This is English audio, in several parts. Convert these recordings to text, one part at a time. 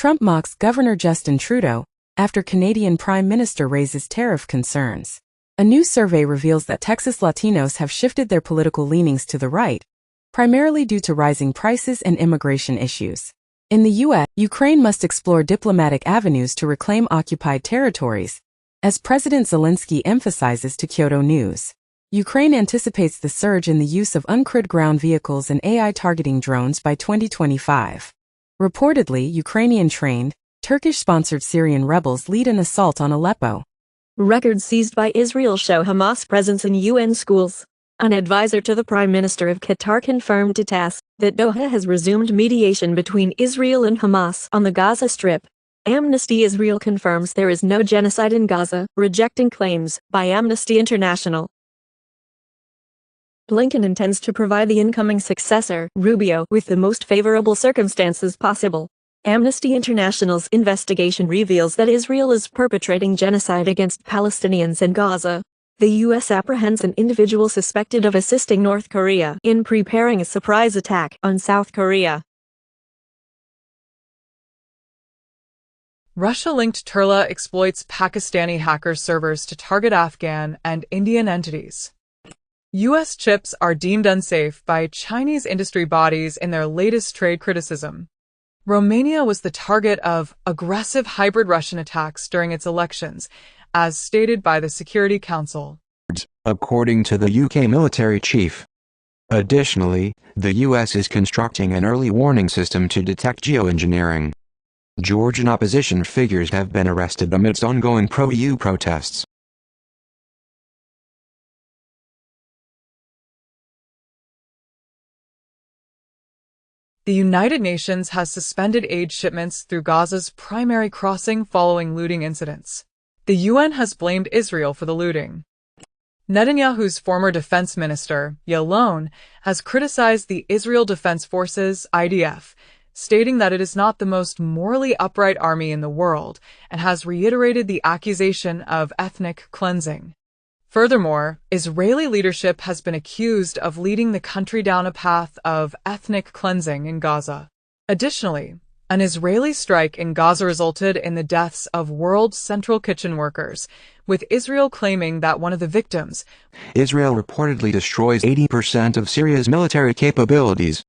Trump mocks Governor Justin Trudeau after Canadian Prime Minister raises tariff concerns. A new survey reveals that Texas Latinos have shifted their political leanings to the right, primarily due to rising prices and immigration issues. In the U.S., Ukraine must explore diplomatic avenues to reclaim occupied territories, as President Zelensky emphasizes to Kyoto News. Ukraine anticipates the surge in the use of uncrewed ground vehicles and AI targeting drones by 2025. Reportedly, Ukrainian-trained, Turkish-sponsored Syrian rebels lead an assault on Aleppo. Records seized by Israel show Hamas presence in UN schools. An advisor to the Prime Minister of Qatar confirmed to TASS that Doha has resumed mediation between Israel and Hamas on the Gaza Strip. Amnesty Israel confirms there is no genocide in Gaza, rejecting claims by Amnesty International. Blinken intends to provide the incoming successor, Rubio, with the most favorable circumstances possible. Amnesty International's investigation reveals that Israel is perpetrating genocide against Palestinians in Gaza. The U.S. apprehends an individual suspected of assisting North Korea in preparing a surprise attack on South Korea. Russia-linked Turla exploits Pakistani hacker servers to target Afghan and Indian entities. U.S. chips are deemed unsafe by Chinese industry bodies in their latest trade criticism. Romania was the target of aggressive hybrid Russian attacks during its elections, as stated by the Security Council, according to the UK military chief. Additionally, the US is constructing an early warning system to detect geoengineering. Georgian opposition figures have been arrested amidst ongoing pro-EU protests. The United Nations has suspended aid shipments through Gaza's primary crossing following looting incidents. The UN has blamed Israel for the looting. Netanyahu's former defense minister, Yalon, has criticized the Israel Defense Forces, IDF, stating that it is not the most morally upright army in the world, and has reiterated the accusation of ethnic cleansing. Furthermore, Israeli leadership has been accused of leading the country down a path of ethnic cleansing in Gaza. Additionally, an Israeli strike in Gaza resulted in the deaths of World Central Kitchen workers, with Israel claiming that one of the victims, Israel reportedly destroys 80% of Syria's military capabilities.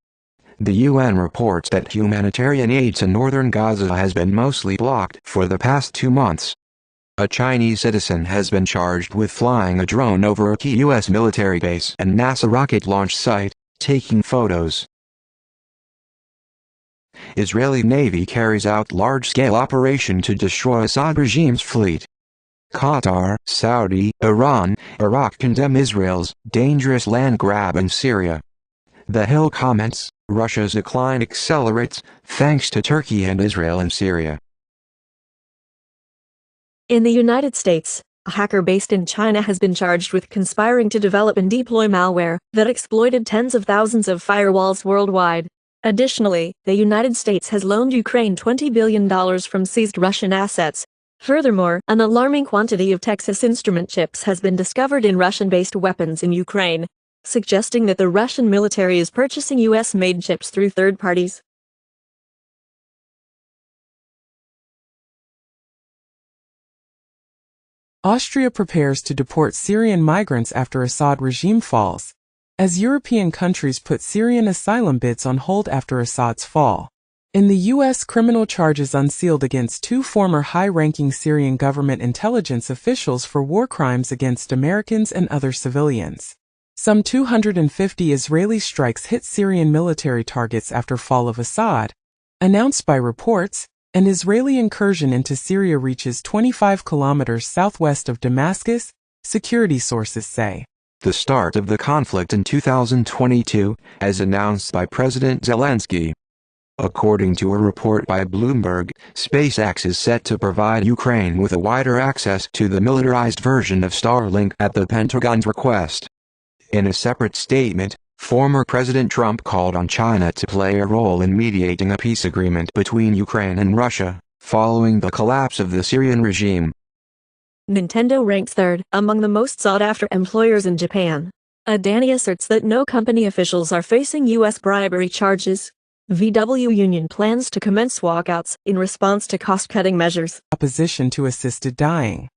The UN reports that humanitarian aid to northern Gaza has been mostly blocked for the past 2 months. A Chinese citizen has been charged with flying a drone over a key U.S. military base and NASA rocket launch site, taking photos. Israeli Navy carries out large-scale operation to destroy Assad regime's fleet. Qatar, Saudi, Iran, Iraq condemn Israel's dangerous land grab in Syria. The Hill comments, Russia's decline accelerates, thanks to Turkey and Israel in Syria. In the United States, a hacker based in China has been charged with conspiring to develop and deploy malware that exploited tens of thousands of firewalls worldwide. Additionally, the United States has loaned Ukraine $20 billion from seized Russian assets. Furthermore, an alarming quantity of Texas Instrument chips has been discovered in Russian-based weapons in Ukraine, suggesting that the Russian military is purchasing U.S.-made chips through third parties. Austria prepares to deport Syrian migrants after Assad regime falls, as European countries put Syrian asylum bids on hold after Assad's fall. In the U.S., criminal charges unsealed against 2 former high-ranking Syrian government intelligence officials for war crimes against Americans and other civilians. Some 250 Israeli strikes hit Syrian military targets after fall of Assad. Announced by reports, an Israeli incursion into Syria reaches 25 kilometers southwest of Damascus, security sources say. The start of the conflict in 2022, as announced by President Zelensky. According to a report by Bloomberg, SpaceX is set to provide Ukraine with a wider access to the militarized version of Starlink at the Pentagon's request. In a separate statement, former President Trump called on China to play a role in mediating a peace agreement between Ukraine and Russia, following the collapse of the Syrian regime. Nintendo ranks third among the most sought-after employers in Japan. Adani asserts that no company officials are facing U.S. bribery charges. VW union plans to commence walkouts in response to cost-cutting measures. Opposition to assisted dying.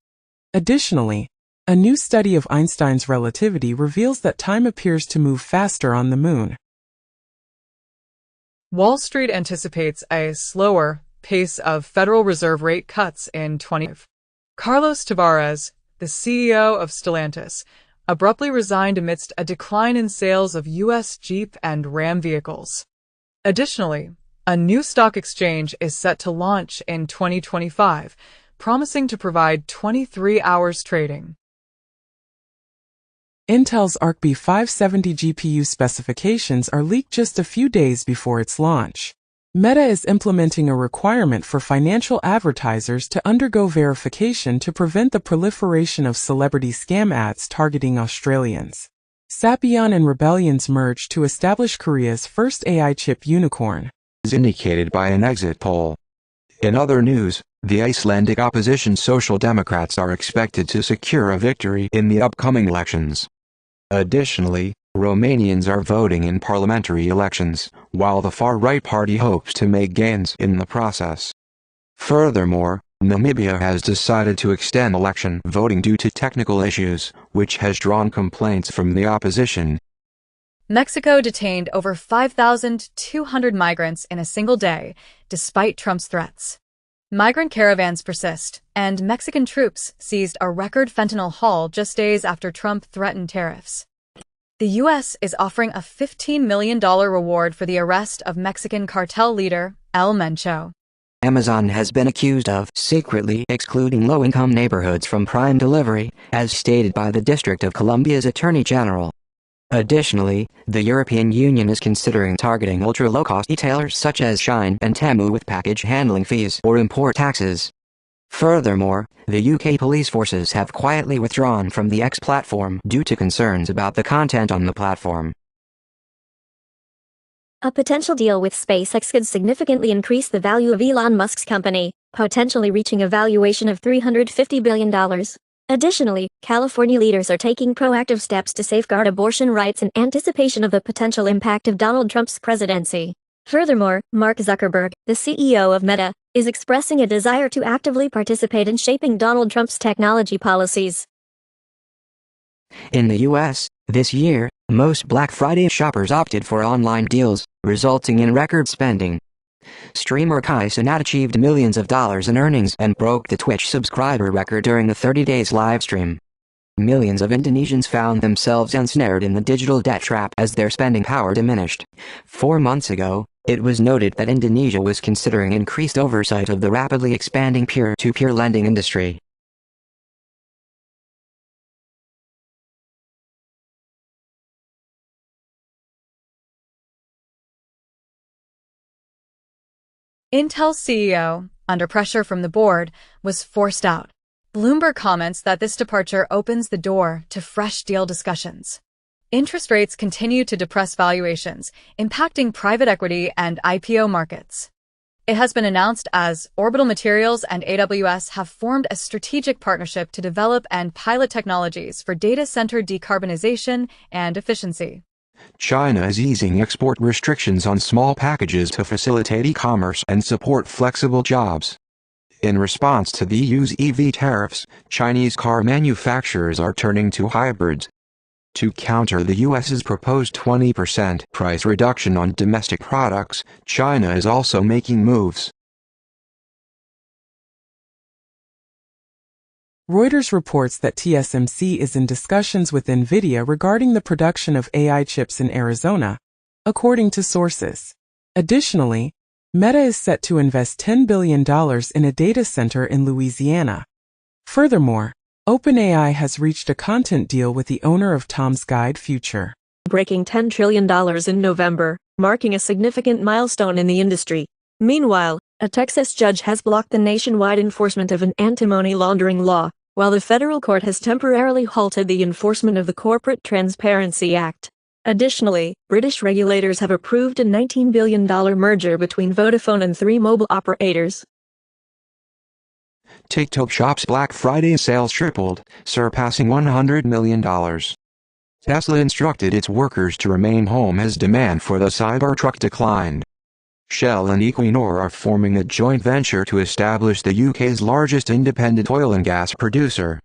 Additionally, a new study of Einstein's relativity reveals that time appears to move faster on the moon. Wall Street anticipates a slower pace of Federal Reserve rate cuts in 2025. Carlos Tavares, the CEO of Stellantis, abruptly resigned amidst a decline in sales of U.S. Jeep and Ram vehicles. Additionally, a new stock exchange is set to launch in 2025, promising to provide 23 hours trading. Intel's Arc B570 GPU specifications are leaked just a few days before its launch. Meta is implementing a requirement for financial advertisers to undergo verification to prevent the proliferation of celebrity scam ads targeting Australians. Sappion and Rebellions merge to establish Korea's first AI chip unicorn, as indicated by an exit poll. In other news, the Icelandic opposition Social Democrats are expected to secure a victory in the upcoming elections. Additionally, Romanians are voting in parliamentary elections, while the far-right party hopes to make gains in the process. Furthermore, Namibia has decided to extend election voting due to technical issues, which has drawn complaints from the opposition. Mexico detained over 5,200 migrants in a single day, despite Trump's threats. Migrant caravans persist, and Mexican troops seized a record fentanyl haul just days after Trump threatened tariffs. The U.S. is offering a $15 million reward for the arrest of Mexican cartel leader El Mencho. Amazon has been accused of secretly excluding low-income neighborhoods from Prime delivery, as stated by the District of Columbia's Attorney General. Additionally, the European Union is considering targeting ultra-low-cost retailers such as Shein and Temu with package handling fees or import taxes. Furthermore, the UK police forces have quietly withdrawn from the X platform due to concerns about the content on the platform. A potential deal with SpaceX could significantly increase the value of Elon Musk's company, potentially reaching a valuation of $350 billion. Additionally, California leaders are taking proactive steps to safeguard abortion rights in anticipation of the potential impact of Donald Trump's presidency. Furthermore, Mark Zuckerberg, the CEO of Meta, is expressing a desire to actively participate in shaping Donald Trump's technology policies. In the U.S., this year, most Black Friday shoppers opted for online deals, resulting in record spending. Streamer Kai Cenat achieved millions of dollars in earnings and broke the Twitch subscriber record during the 30 days live stream. Millions of Indonesians found themselves ensnared in the digital debt trap as their spending power diminished. 4 months ago, it was noted that Indonesia was considering increased oversight of the rapidly expanding peer-to-peer lending industry. Intel's CEO, under pressure from the board, was forced out. Bloomberg comments that this departure opens the door to fresh deal discussions. Interest rates continue to depress valuations, impacting private equity and IPO markets. It has been announced as Orbital Materials and AWS have formed a strategic partnership to develop and pilot technologies for data center decarbonization and efficiency. China is easing export restrictions on small packages to facilitate e-commerce and support flexible jobs. In response to the EU's EV tariffs, Chinese car manufacturers are turning to hybrids. To counter the U.S.'s proposed 20% price reduction on domestic products, China is also making moves. Reuters reports that TSMC is in discussions with NVIDIA regarding the production of AI chips in Arizona, according to sources. Additionally, Meta is set to invest $10 billion in a data center in Louisiana. Furthermore, OpenAI has reached a content deal with the owner of Tom's Guide Future, breaking $10 trillion in November, marking a significant milestone in the industry. Meanwhile, a Texas judge has blocked the nationwide enforcement of an anti-money laundering law, while the federal court has temporarily halted the enforcement of the Corporate Transparency Act. Additionally, British regulators have approved a $19 billion merger between Vodafone and 3 mobile operators. TikTok Shop's Black Friday sales tripled, surpassing $100 million. Tesla instructed its workers to remain home as demand for the Cybertruck declined. Shell and Equinor are forming a joint venture to establish the UK's largest independent oil and gas producer.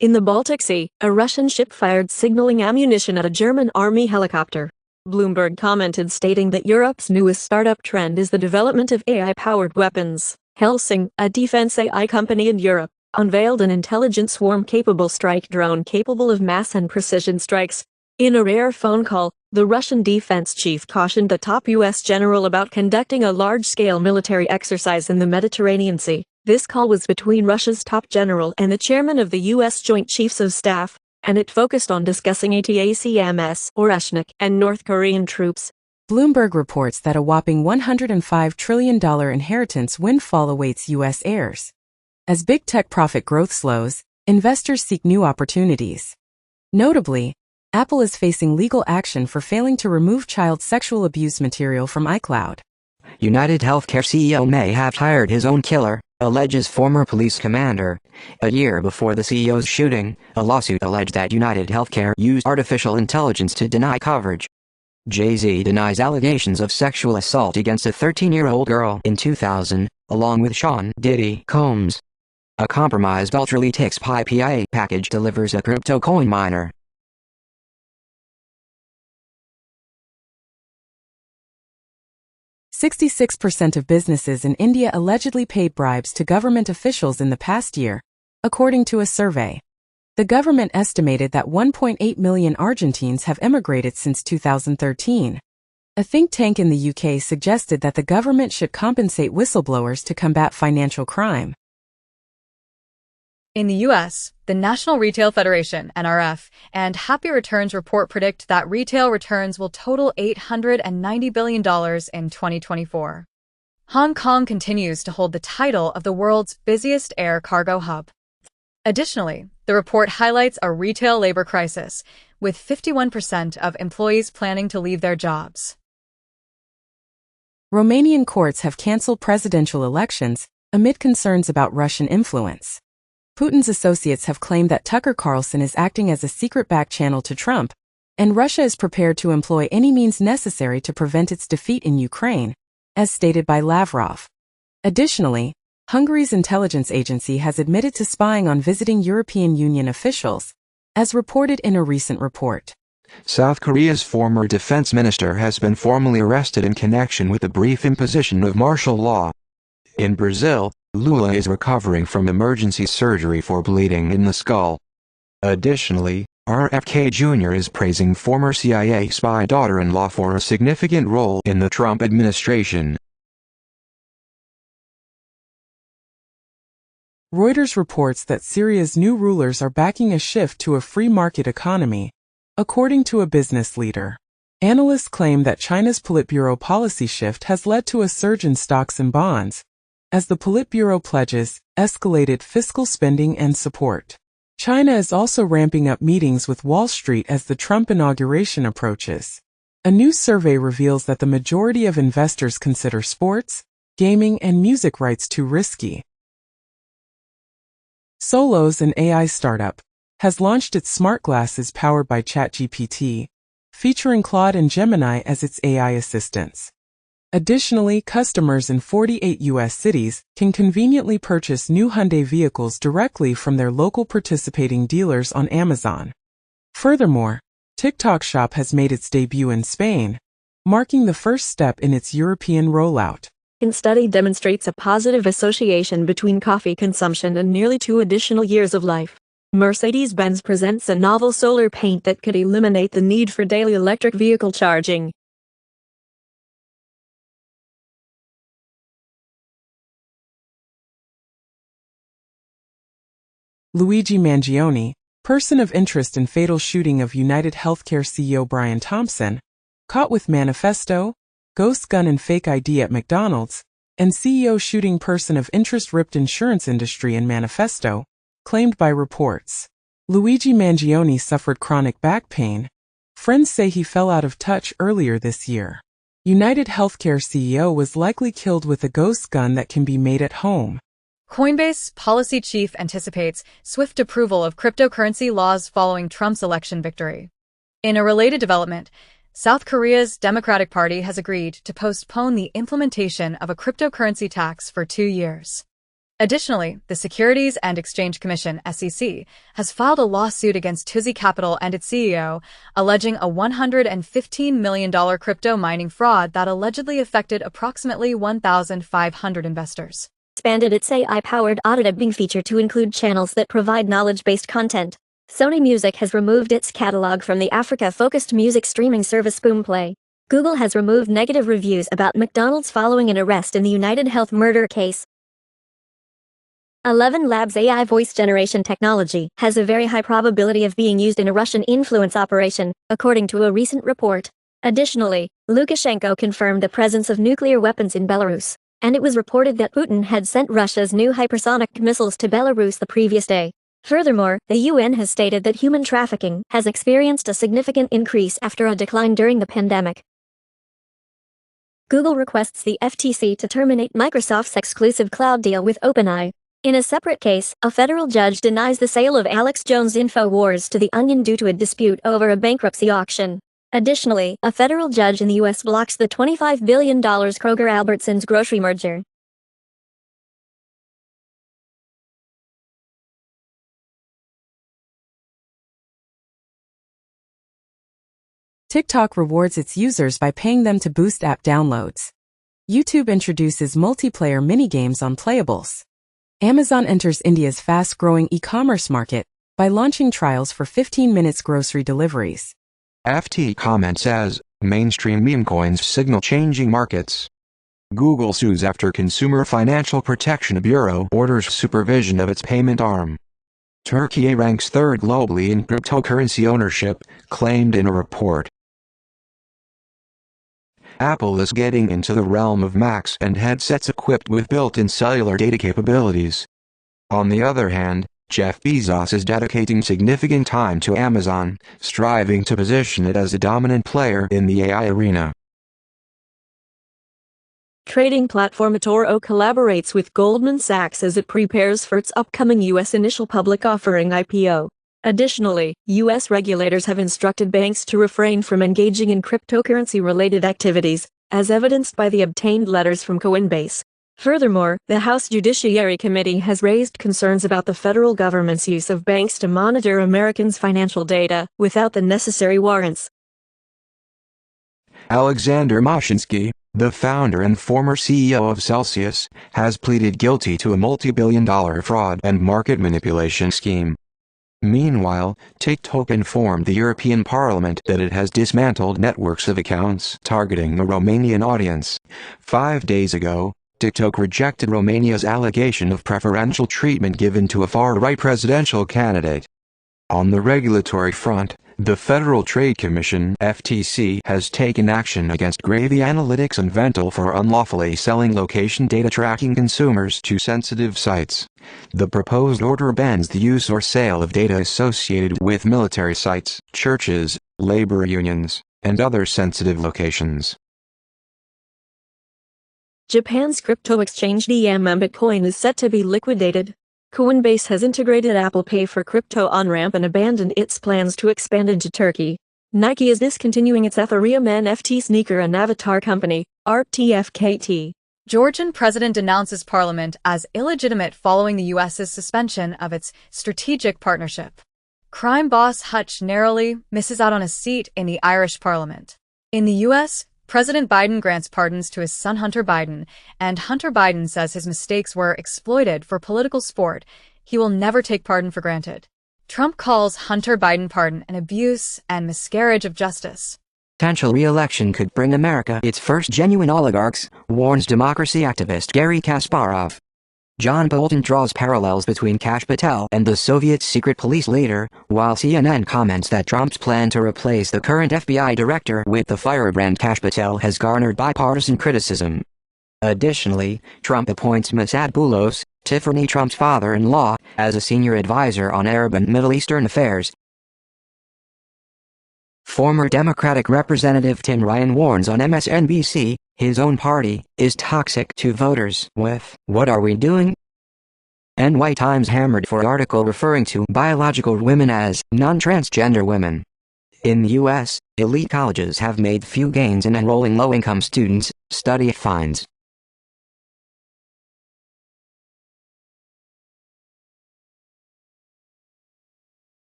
In the Baltic Sea, a Russian ship fired signaling ammunition at a German army helicopter. Bloomberg commented, stating that Europe's newest startup trend is the development of AI-powered weapons. Helsing, a defense AI company in Europe, unveiled an intelligent swarm-capable strike drone capable of mass and precision strikes. In a rare phone call, the Russian defense chief cautioned the top U.S. general about conducting a large-scale military exercise in the Mediterranean Sea. This call was between Russia's top general and the chairman of the U.S. Joint Chiefs of Staff, and it focused on discussing ATACMS, or Oresnik, and North Korean troops. Bloomberg reports that a whopping $105 trillion inheritance windfall awaits U.S. heirs. As big tech profit growth slows, investors seek new opportunities. Notably, Apple is facing legal action for failing to remove child sexual abuse material from iCloud. United Healthcare CEO may have hired his own killer, alleges former police commander. A year before the CEO's shooting, a lawsuit alleged that United Healthcare used artificial intelligence to deny coverage. Jay-Z denies allegations of sexual assault against a 13-year-old girl in 2000, along with Sean Diddy Combs. A compromised Ultraleaks PIA package delivers a crypto coin miner. "66% of businesses in India allegedly paid bribes to government officials in the past year, according to a survey. The government estimated that 1.8 million Argentines have emigrated since 2013. A think tank in the UK suggested that the government should compensate whistleblowers to combat financial crime. In the U.S., the National Retail Federation, NRF, and Happy Returns report predict that retail returns will total $890 billion in 2024. Hong Kong continues to hold the title of the world's busiest air cargo hub. Additionally, the report highlights a retail labor crisis, with 51% of employees planning to leave their jobs. Romanian courts have cancelled presidential elections amid concerns about Russian influence. Putin's associates have claimed that Tucker Carlson is acting as a secret back channel to Trump, and Russia is prepared to employ any means necessary to prevent its defeat in Ukraine, as stated by Lavrov. Additionally, Hungary's intelligence agency has admitted to spying on visiting European Union officials, as reported in a recent report. South Korea's former defense minister has been formally arrested in connection with the brief imposition of martial law. In Brazil, Lula is recovering from emergency surgery for bleeding in the skull. Additionally, RFK Jr. is praising former CIA spy daughter-in-law for a significant role in the Trump administration. Reuters reports that Syria's new rulers are backing a shift to a free market economy, according to a business leader. Analysts claim that China's Politburo policy shift has led to a surge in stocks and bonds, as the Politburo pledges escalated fiscal spending and support. China is also ramping up meetings with Wall Street as the Trump inauguration approaches. A new survey reveals that the majority of investors consider sports, gaming, and music rights too risky. Solos, an AI startup, has launched its smart glasses powered by ChatGPT, featuring Claude and Gemini as its AI assistants. Additionally, customers in 48 U.S. cities can conveniently purchase new Hyundai vehicles directly from their local participating dealers on Amazon. Furthermore, TikTok Shop has made its debut in Spain, marking the first step in its European rollout. A study demonstrates a positive association between coffee consumption and nearly 2 additional years of life. Mercedes-Benz presents a novel solar paint that could eliminate the need for daily electric vehicle charging. Luigi Mangione, person of interest in fatal shooting of United Healthcare CEO Brian Thompson, caught with manifesto, ghost gun and fake ID at McDonald's, and CEO shooting person of interest ripped insurance industry in manifesto, claimed by reports. Luigi Mangione suffered chronic back pain. Friends say he fell out of touch earlier this year. United Healthcare CEO was likely killed with a ghost gun that can be made at home. Coinbase policy chief anticipates swift approval of cryptocurrency laws following Trump's election victory. In a related development, South Korea's Democratic Party has agreed to postpone the implementation of a cryptocurrency tax for 2 years. Additionally, the Securities and Exchange Commission (SEC) has filed a lawsuit against Tuzi Capital and its CEO, alleging a $115 million crypto mining fraud that allegedly affected approximately 1,500 investors. Expanded its AI-powered auto-dubbing feature to include channels that provide knowledge-based content. Sony Music has removed its catalog from the Africa-focused music streaming service Boomplay. Google has removed negative reviews about McDonald's following an arrest in the United Health murder case. 11 Labs' AI voice generation technology has a very high probability of being used in a Russian influence operation, according to a recent report. Additionally, Lukashenko confirmed the presence of nuclear weapons in Belarus, and it was reported that Putin had sent Russia's new hypersonic missiles to Belarus the previous day. Furthermore, the UN has stated that human trafficking has experienced a significant increase after a decline during the pandemic. Google requests the FTC to terminate Microsoft's exclusive cloud deal with OpenAI. In a separate case, a federal judge denies the sale of Alex Jones' InfoWars to The Onion due to a dispute over a bankruptcy auction. Additionally, a federal judge in the U.S. blocks the $25 billion Kroger-Albertsons grocery merger. TikTok rewards its users by paying them to boost app downloads. YouTube introduces multiplayer minigames on Playables. Amazon enters India's fast-growing e-commerce market by launching trials for 15 minutes grocery deliveries. FT comments as, mainstream meme coins signal changing markets. Google sues after Consumer Financial Protection Bureau orders supervision of its payment arm. Turkey ranks third globally in cryptocurrency ownership, claimed in a report. Apple is getting into the realm of Macs and headsets equipped with built-in cellular data capabilities. On the other hand, Jeff Bezos is dedicating significant time to Amazon, striving to position it as a dominant player in the AI arena. Trading platform eToro collaborates with Goldman Sachs as it prepares for its upcoming U.S. initial public offering (IPO). Additionally, U.S. regulators have instructed banks to refrain from engaging in cryptocurrency-related activities, as evidenced by the obtained letters from Coinbase. Furthermore, the House Judiciary Committee has raised concerns about the federal government's use of banks to monitor Americans' financial data without the necessary warrants. Alexander Mashinsky, the founder and former CEO of Celsius, has pleaded guilty to a multi-billion-dollar fraud and market manipulation scheme. Meanwhile, TikTok informed the European Parliament that it has dismantled networks of accounts targeting a Romanian audience. 5 days ago, TikTok rejected Romania's allegation of preferential treatment given to a far-right presidential candidate. On the regulatory front, the Federal Trade Commission (FTC) has taken action against Gravy Analytics and Vental for unlawfully selling location data tracking consumers to sensitive sites. The proposed order bans the use or sale of data associated with military sites, churches, labor unions, and other sensitive locations. Japan's crypto exchange DM Bitcoin is set to be liquidated. Coinbase has integrated Apple Pay for crypto on-ramp and abandoned its plans to expand into Turkey. Nike is discontinuing its Ethereum NFT sneaker and avatar company, RTFKT. Georgian president denounces parliament as illegitimate following the U.S.'s suspension of its strategic partnership. Crime boss Hutch narrowly misses out on a seat in the Irish parliament. In the U.S., President Biden grants pardons to his son Hunter Biden, and Hunter Biden says his mistakes were exploited for political sport. He will never take pardon for granted. Trump calls Hunter Biden pardon an abuse and miscarriage of justice. Potential re-election could bring America its first genuine oligarchs, warns democracy activist Garry Kasparov. John Bolton draws parallels between Kash Patel and the Soviet secret police leader, while CNN comments that Trump's plan to replace the current FBI director with the firebrand Kash Patel has garnered bipartisan criticism. Additionally, Trump appoints Mossad Boulos, Tiffany Trump's father-in-law, as a senior advisor on Arab and Middle Eastern affairs. Former Democratic Representative Tim Ryan warns on MSNBC, his own party is toxic to voters with, "What are we doing?" NY Times hammered for article referring to biological women as non-transgender women. In the U.S., elite colleges have made few gains in enrolling low-income students, study finds.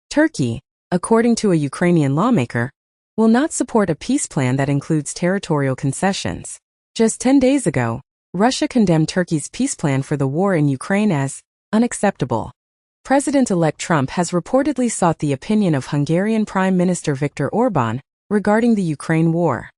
Turkey, according to a Ukrainian lawmaker, will not support a peace plan that includes territorial concessions. Just 10 days ago, Russia condemned Turkey's peace plan for the war in Ukraine as unacceptable. President-elect Trump has reportedly sought the opinion of Hungarian Prime Minister Viktor Orbán regarding the Ukraine war.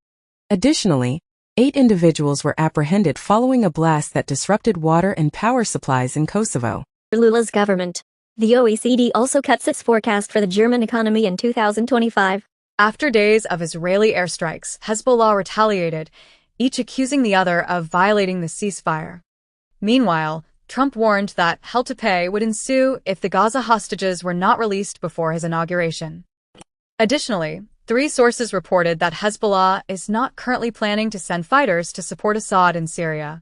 Additionally, 8 individuals were apprehended following a blast that disrupted water and power supplies in Kosovo. Lula's government. The OECD also cuts its forecast for the German economy in 2025. After days of Israeli airstrikes, Hezbollah retaliated, each accusing the other of violating the ceasefire. Meanwhile, Trump warned that hell to pay would ensue if the Gaza hostages were not released before his inauguration. Additionally, 3 sources reported that Hezbollah is not currently planning to send fighters to support Assad in Syria.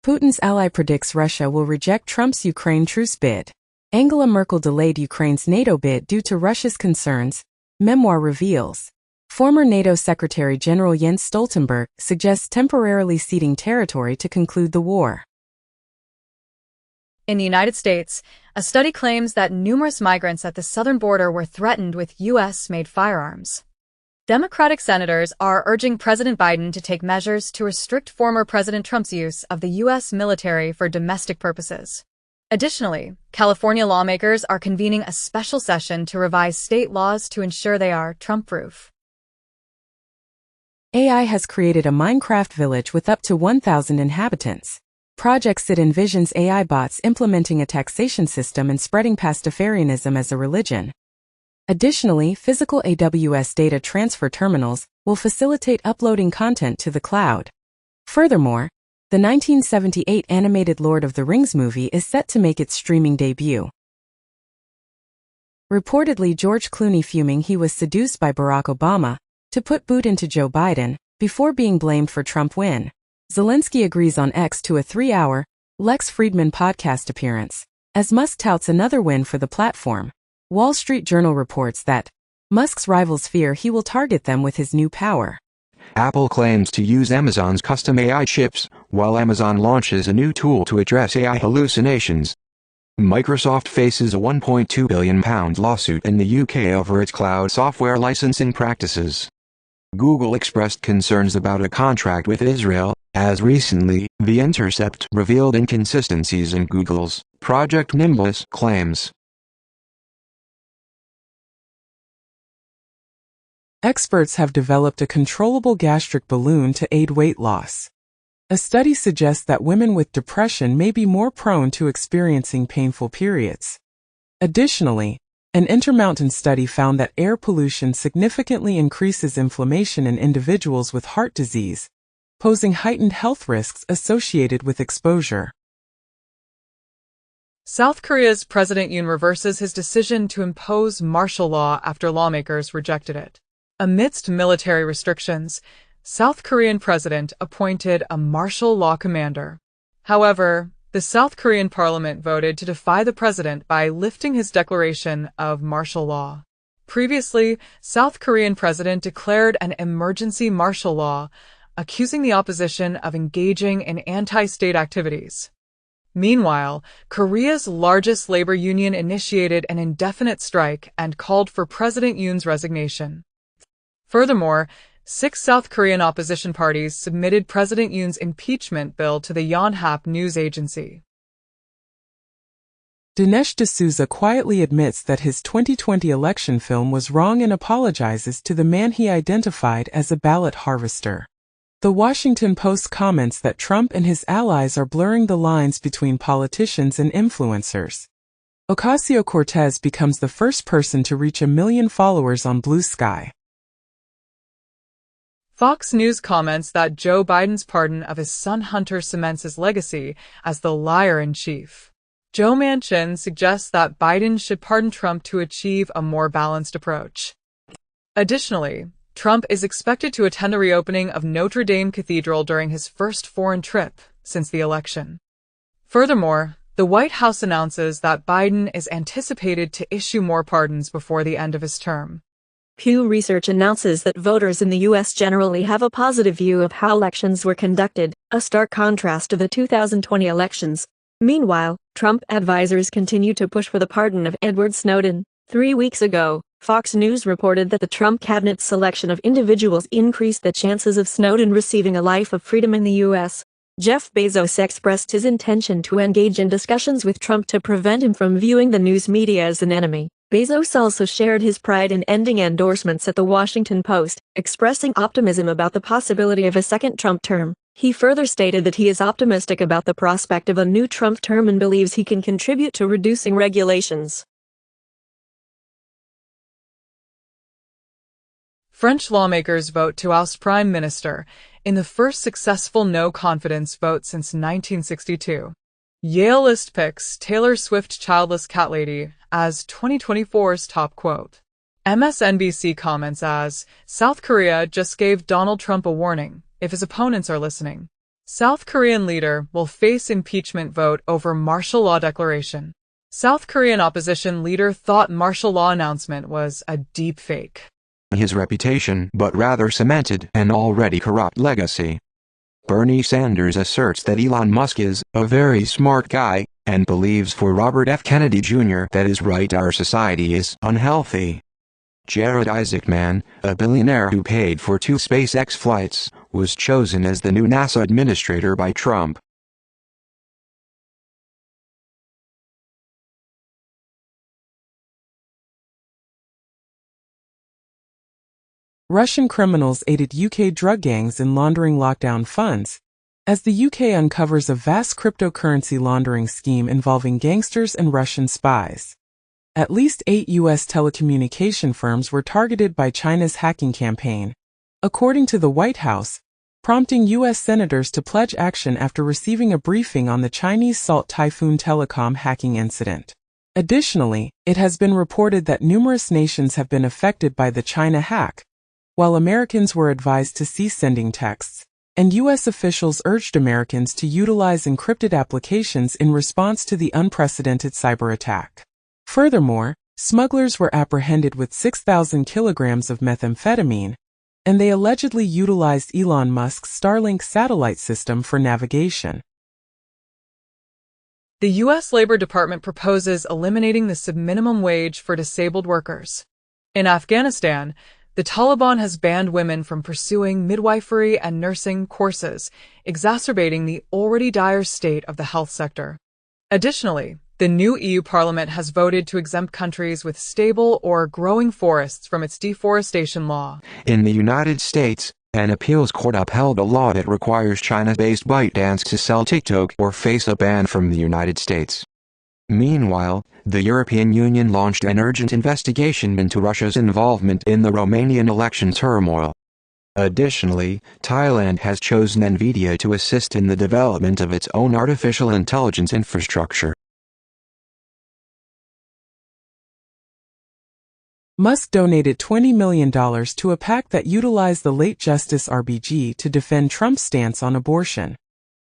Putin's ally predicts Russia will reject Trump's Ukraine truce bid. Angela Merkel delayed Ukraine's NATO bid due to Russia's concerns, memoir reveals. Former NATO Secretary General Jens Stoltenberg suggests temporarily ceding territory to conclude the war. In the United States, a study claims that numerous migrants at the southern border were threatened with U.S.-made firearms. Democratic senators are urging President Biden to take measures to restrict former President Trump's use of the U.S. military for domestic purposes. Additionally, California lawmakers are convening a special session to revise state laws to ensure they are Trump-proof. AI has created a Minecraft village with up to 1,000 inhabitants. Project SID envisions AI bots implementing a taxation system and spreading Pastafarianism as a religion. Additionally, physical AWS data transfer terminals will facilitate uploading content to the cloud. Furthermore, the 1978 animated Lord of the Rings movie is set to make its streaming debut. Reportedly, George Clooney fuming he was seduced by Barack Obama to put boot into Joe Biden before being blamed for Trump win. Zelensky agrees on X to a 3-hour Lex Fridman podcast appearance, as Musk touts another win for the platform. Wall Street Journal reports that Musk's rivals fear he will target them with his new power. Apple claims to use Amazon's custom AI chips, while Amazon launches a new tool to address AI hallucinations. Microsoft faces a £1.2 billion lawsuit in the UK over its cloud software licensing practices. Google expressed concerns about a contract with Israel, as recently, The Intercept revealed inconsistencies in Google's Project Nimbus claims. Experts have developed a controllable gastric balloon to aid weight loss. A study suggests that women with depression may be more prone to experiencing painful periods. Additionally, an Intermountain study found that air pollution significantly increases inflammation in individuals with heart disease, posing heightened health risks associated with exposure. South Korea's President Yoon reverses his decision to impose martial law after lawmakers rejected it. Amidst military restrictions, South Korean president appointed a martial law commander. However, the South Korean parliament voted to defy the president by lifting his declaration of martial law. Previously, South Korean president declared an emergency martial law, accusing the opposition of engaging in anti-state activities. Meanwhile, Korea's largest labor union initiated an indefinite strike and called for President Yoon's resignation. Furthermore, 6 South Korean opposition parties submitted President Yoon's impeachment bill to the Yonhap news agency. Dinesh D'Souza quietly admits that his 2020 election film was wrong and apologizes to the man he identified as a ballot harvester. The Washington Post comments that Trump and his allies are blurring the lines between politicians and influencers. Ocasio-Cortez becomes the first person to reach 1 million followers on Blue Sky. Fox News comments that Joe Biden's pardon of his son Hunter cements his legacy as the liar-in-chief. Joe Manchin suggests that Biden should pardon Trump to achieve a more balanced approach. Additionally, Trump is expected to attend a reopening of Notre Dame Cathedral during his first foreign trip since the election. Furthermore, The White House announces that Biden is anticipated to issue more pardons before the end of his term. Pew Research announces that voters in the U.S. generally have a positive view of how elections were conducted, a stark contrast to the 2020 elections. Meanwhile, Trump advisors continue to push for the pardon of Edward Snowden. 3 weeks ago, Fox News reported that the Trump cabinet's selection of individuals increased the chances of Snowden receiving a life of freedom in the U.S. Jeff Bezos expressed his intention to engage in discussions with Trump to prevent him from viewing the news media as an enemy. Bezos also shared his pride in ending endorsements at the Washington Post, expressing optimism about the possibility of a second Trump term. He further stated that he is optimistic about the prospect of a new Trump term and believes he can contribute to reducing regulations. French lawmakers vote to oust Prime Minister in the first successful no-confidence vote since 1962. Yale list picks Taylor Swift childless cat lady as 2024's top quote. MSNBC comments as, South Korea just gave Donald Trump a warning, if his opponents are listening. South Korean leader will face impeachment vote over martial law declaration. South Korean opposition leader thought martial law announcement was a deep fake. His reputation but rather cemented an already corrupt legacy. Bernie Sanders asserts that Elon Musk is a very smart guy, and believes for Robert F. Kennedy Jr. that is right, our society is unhealthy. Jared Isaacman, a billionaire who paid for 2 SpaceX flights, was chosen as the new NASA administrator by Trump. Russian criminals aided UK drug gangs in laundering lockdown funds, as the UK uncovers a vast cryptocurrency laundering scheme involving gangsters and Russian spies. At least 8 U.S. telecommunication firms were targeted by China's hacking campaign, according to the White House, prompting U.S. senators to pledge action after receiving a briefing on the Chinese Salt Typhoon telecom hacking incident. Additionally, it has been reported that numerous nations have been affected by the China hack, while Americans were advised to cease sending texts, and U.S. officials urged Americans to utilize encrypted applications in response to the unprecedented cyber attack. Furthermore, smugglers were apprehended with 6,000 kilograms of methamphetamine, and they allegedly utilized Elon Musk's Starlink satellite system for navigation. The U.S. Labor Department proposes eliminating the subminimum wage for disabled workers. In Afghanistan, the Taliban has banned women from pursuing midwifery and nursing courses, exacerbating the already dire state of the health sector. Additionally, the new EU Parliament has voted to exempt countries with stable or growing forests from its deforestation law. In the United States, an appeals court upheld a law that requires China-based ByteDance to sell TikTok or face a ban from the United States. Meanwhile, the European Union launched an urgent investigation into Russia's involvement in the Romanian election turmoil. Additionally, Thailand has chosen NVIDIA to assist in the development of its own artificial intelligence infrastructure. Musk donated $20 million to a PAC that utilized the late Justice RBG to defend Trump's stance on abortion.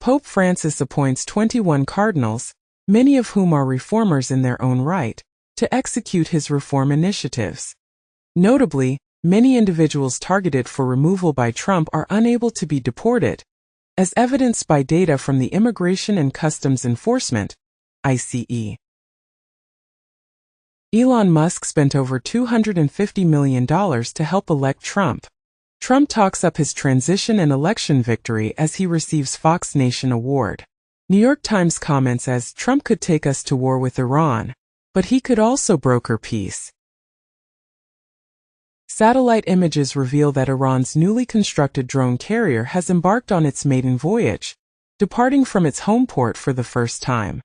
Pope Francis appoints 21 cardinals, many of whom are reformers in their own right, to execute his reform initiatives. Notably, many individuals targeted for removal by Trump are unable to be deported, as evidenced by data from the Immigration and Customs Enforcement, ICE. Elon Musk spent over $250 million to help elect Trump. Trump talks up his transition and election victory as he receives Fox Nation Award. New York Times comments as Trump could take us to war with Iran, but he could also broker peace. Satellite images reveal that Iran's newly constructed drone carrier has embarked on its maiden voyage, departing from its home port for the first time.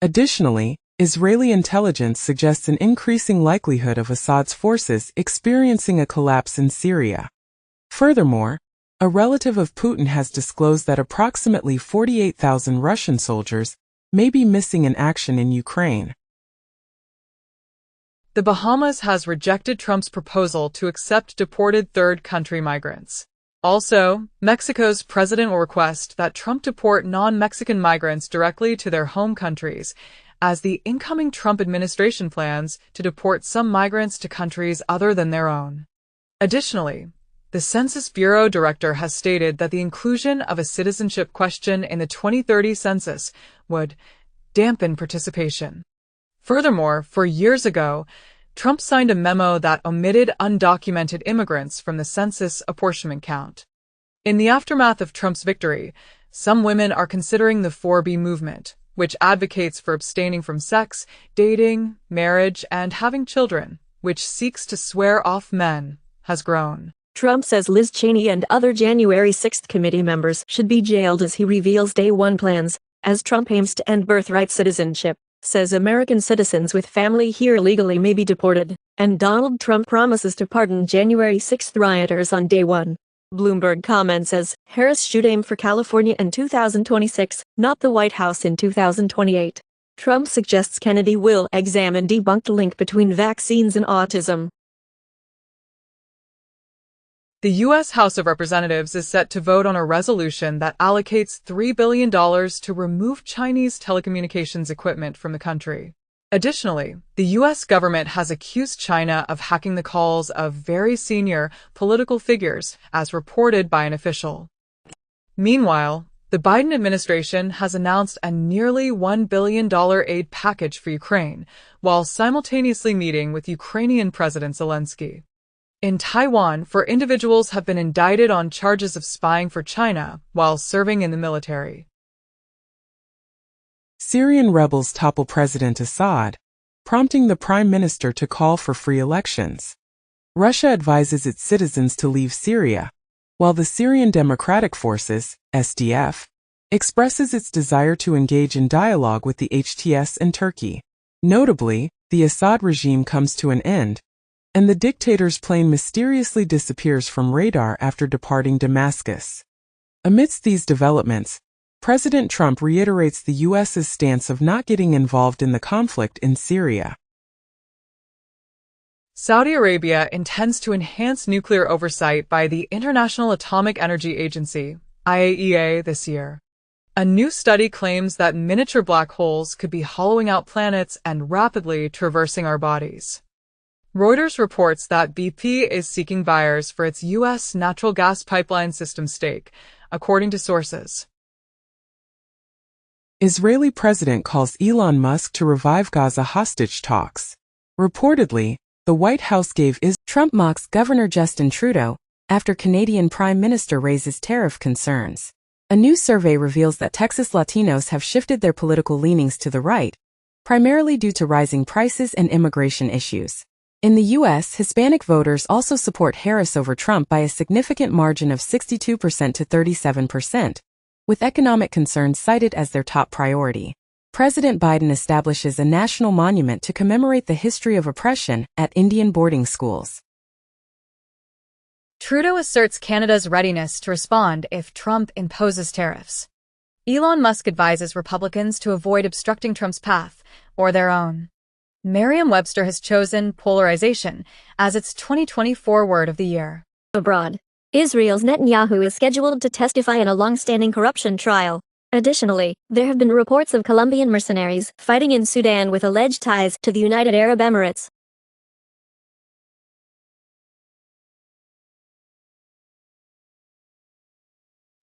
Additionally, Israeli intelligence suggests an increasing likelihood of Assad's forces experiencing a collapse in Syria. Furthermore, a relative of Putin has disclosed that approximately 48,000 Russian soldiers may be missing in action in Ukraine. The Bahamas has rejected Trump's proposal to accept deported third-country migrants. Also, Mexico's president will request that Trump deport non-Mexican migrants directly to their home countries, as the incoming Trump administration plans to deport some migrants to countries other than their own. Additionally, the Census Bureau director has stated that the inclusion of a citizenship question in the 2030 census would dampen participation. Furthermore, 4 years ago, Trump signed a memo that omitted undocumented immigrants from the census apportionment count. In the aftermath of Trump's victory, some women are considering the 4B movement, which advocates for abstaining from sex, dating, marriage, and having children, which seeks to swear off men, has grown. Trump says Liz Cheney and other January 6 committee members should be jailed as he reveals Day One plans, as Trump aims to end birthright citizenship, says American citizens with family here legally may be deported, and Donald Trump promises to pardon January 6 rioters on Day One. Bloomberg comments as Harris should aim for California in 2026, not the White House in 2028. Trump suggests Kennedy will examine debunked link between vaccines and autism. The U.S. House of Representatives is set to vote on a resolution that allocates $3 billion to remove Chinese telecommunications equipment from the country. Additionally, the U.S. government has accused China of hacking the calls of very senior political figures, as reported by an official. Meanwhile, the Biden administration has announced a nearly $1 billion aid package for Ukraine, while simultaneously meeting with Ukrainian President Zelensky. In Taiwan, 4 individuals have been indicted on charges of spying for China while serving in the military. Syrian rebels topple President Assad, prompting the Prime Minister to call for free elections. Russia advises its citizens to leave Syria, while the Syrian Democratic Forces, SDF, expresses its desire to engage in dialogue with the HTS and Turkey. Notably, the Assad regime comes to an end, and the dictator's plane mysteriously disappears from radar after departing Damascus. Amidst these developments, President Trump reiterates the U.S.'s stance of not getting involved in the conflict in Syria. Saudi Arabia intends to enhance nuclear oversight by the International Atomic Energy Agency, IAEA, this year. A new study claims that miniature black holes could be hollowing out planets and rapidly traversing our bodies. Reuters reports that BP is seeking buyers for its U.S. natural gas pipeline system stake, according to sources. Israeli president calls Elon Musk to revive Gaza hostage talks. Reportedly, the White House gave Trump mocks Governor Justin Trudeau after Canadian Prime Minister raises tariff concerns. A new survey reveals that Texas Latinos have shifted their political leanings to the right, primarily due to rising prices and immigration issues. In the U.S., Hispanic voters also support Harris over Trump by a significant margin of 62% to 37%, with economic concerns cited as their top priority. President Biden establishes a national monument to commemorate the history of oppression at Indian boarding schools. Trudeau asserts Canada's readiness to respond if Trump imposes tariffs. Elon Musk advises Republicans to avoid obstructing Trump's path or their own. Merriam-Webster has chosen polarization as its 2024 word of the year. Abroad, Israel's Netanyahu is scheduled to testify in a long-standing corruption trial. Additionally, there have been reports of Colombian mercenaries fighting in Sudan with alleged ties to the United Arab Emirates.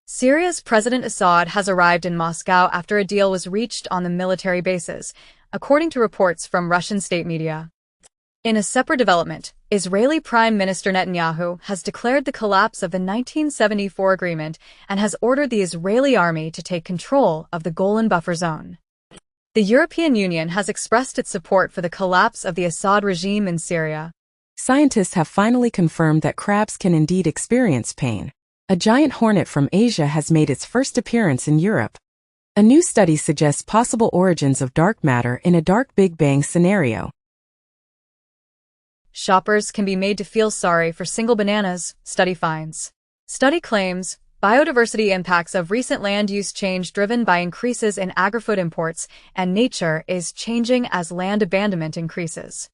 Syria's President Assad has arrived in Moscow after a deal was reached on the military bases, according to reports from Russian state media. In a separate development, Israeli Prime Minister Netanyahu has declared the collapse of the 1974 agreement and has ordered the Israeli army to take control of the Golan buffer zone. The European Union has expressed its support for the collapse of the Assad regime in Syria. Scientists have finally confirmed that crabs can indeed experience pain. A giant hornet from Asia has made its first appearance in Europe. A new study suggests possible origins of dark matter in a dark Big Bang scenario. Shoppers can be made to feel sorry for single bananas, study finds. Study claims biodiversity impacts of recent land use change driven by increases in agri-food imports and nature is changing as land abandonment increases.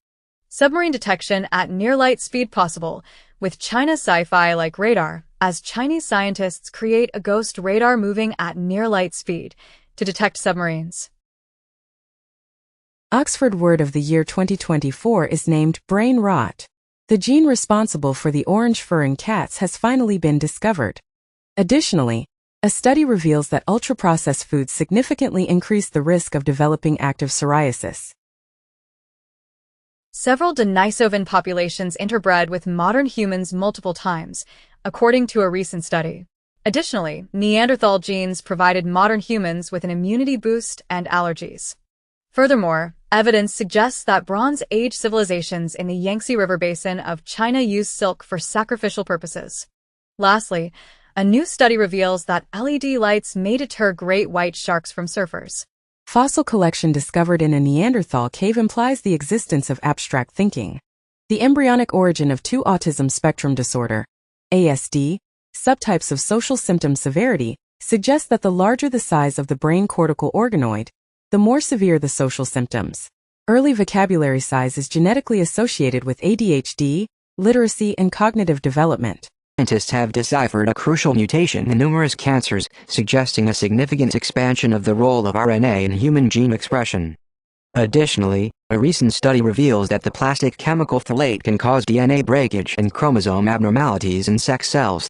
Submarine detection at near light speed possible, with China's sci-fi like radar, as Chinese scientists create a ghost radar moving at near light speed to detect submarines. Oxford Word of the Year 2024 is named brain rot. The gene responsible for the orange fur in cats has finally been discovered. Additionally, a study reveals that ultra-processed foods significantly increase the risk of developing active psoriasis. Several Denisovan populations interbred with modern humans multiple times, according to a recent study. Additionally, Neanderthal genes provided modern humans with an immunity boost and allergies. Furthermore, evidence suggests that Bronze Age civilizations in the Yangtze River basin of China used silk for sacrificial purposes. Lastly, a new study reveals that LED lights may deter great white sharks from surfers. Fossil collection discovered in a Neanderthal cave implies the existence of abstract thinking. The embryonic origin of 2 autism spectrum disorder, ASD, subtypes of social symptom severity, suggests that the larger the size of the brain cortical organoid, the more severe the social symptoms. Early vocabulary size is genetically associated with ADHD, literacy, and cognitive development. Scientists have deciphered a crucial mutation in numerous cancers, suggesting a significant expansion of the role of RNA in human gene expression. Additionally, a recent study reveals that the plastic chemical phthalate can cause DNA breakage and chromosome abnormalities in sex cells.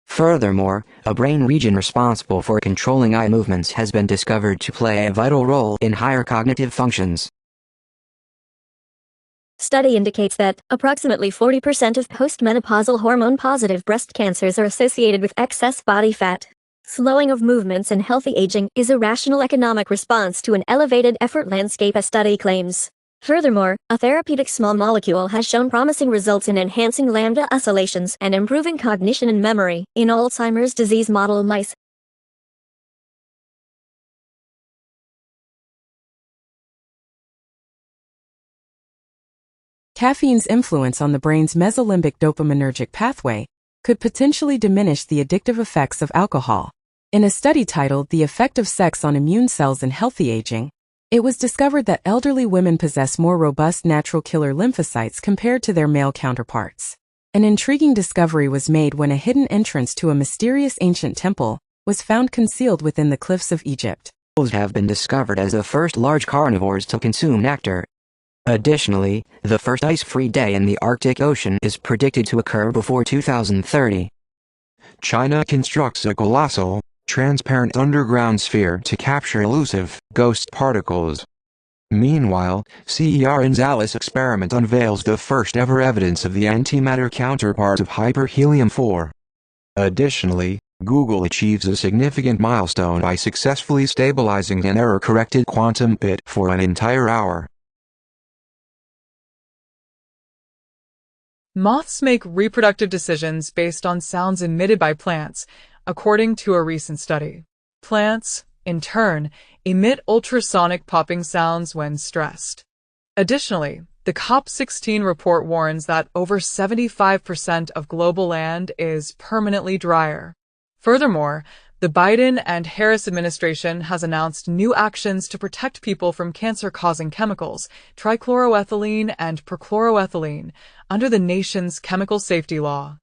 Furthermore, a brain region responsible for controlling eye movements has been discovered to play a vital role in higher cognitive functions. Study indicates that approximately 40% of postmenopausal hormone-positive breast cancers are associated with excess body fat. Slowing of movements and healthy aging is a rational economic response to an elevated effort landscape, a study claims. Furthermore, a therapeutic small molecule has shown promising results in enhancing lambda oscillations and improving cognition and memory in Alzheimer's disease model mice. Caffeine's influence on the brain's mesolimbic dopaminergic pathway could potentially diminish the addictive effects of alcohol. In a study titled The Effect of Sex on Immune Cells in Healthy Aging, it was discovered that elderly women possess more robust natural killer lymphocytes compared to their male counterparts. An intriguing discovery was made when a hidden entrance to a mysterious ancient temple was found concealed within the cliffs of Egypt. Wolves have been discovered as the first large carnivores to consume nectar. Additionally, the first ice-free day in the Arctic Ocean is predicted to occur before 2030. China constructs a colossal, transparent underground sphere to capture elusive ghost particles. Meanwhile, CERN's ALICE experiment unveils the first-ever evidence of the antimatter counterpart of hyperhelium-4. Additionally, Google achieves a significant milestone by successfully stabilizing an error-corrected quantum bit for an entire hour. Moths make reproductive decisions based on sounds emitted by plants, according to a recent study. Plants, in turn, emit ultrasonic popping sounds when stressed. Additionally, the COP16 report warns that over 75% of global land is permanently drier. Furthermore, the Biden and Harris administration has announced new actions to protect people from cancer-causing chemicals, trichloroethylene and perchloroethylene, under the nation's chemical safety law.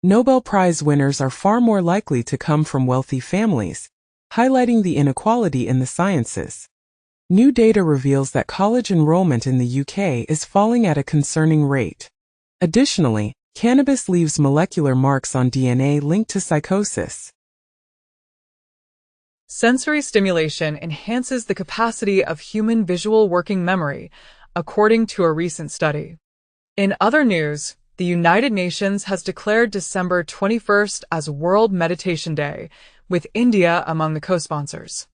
Nobel Prize winners are far more likely to come from wealthy families, highlighting the inequality in the sciences. New data reveals that college enrollment in the UK is falling at a concerning rate. Additionally, cannabis leaves molecular marks on DNA linked to psychosis. Sensory stimulation enhances the capacity of human visual working memory, according to a recent study. In other news, the United Nations has declared December 21st as World Meditation Day, with India among the co-sponsors.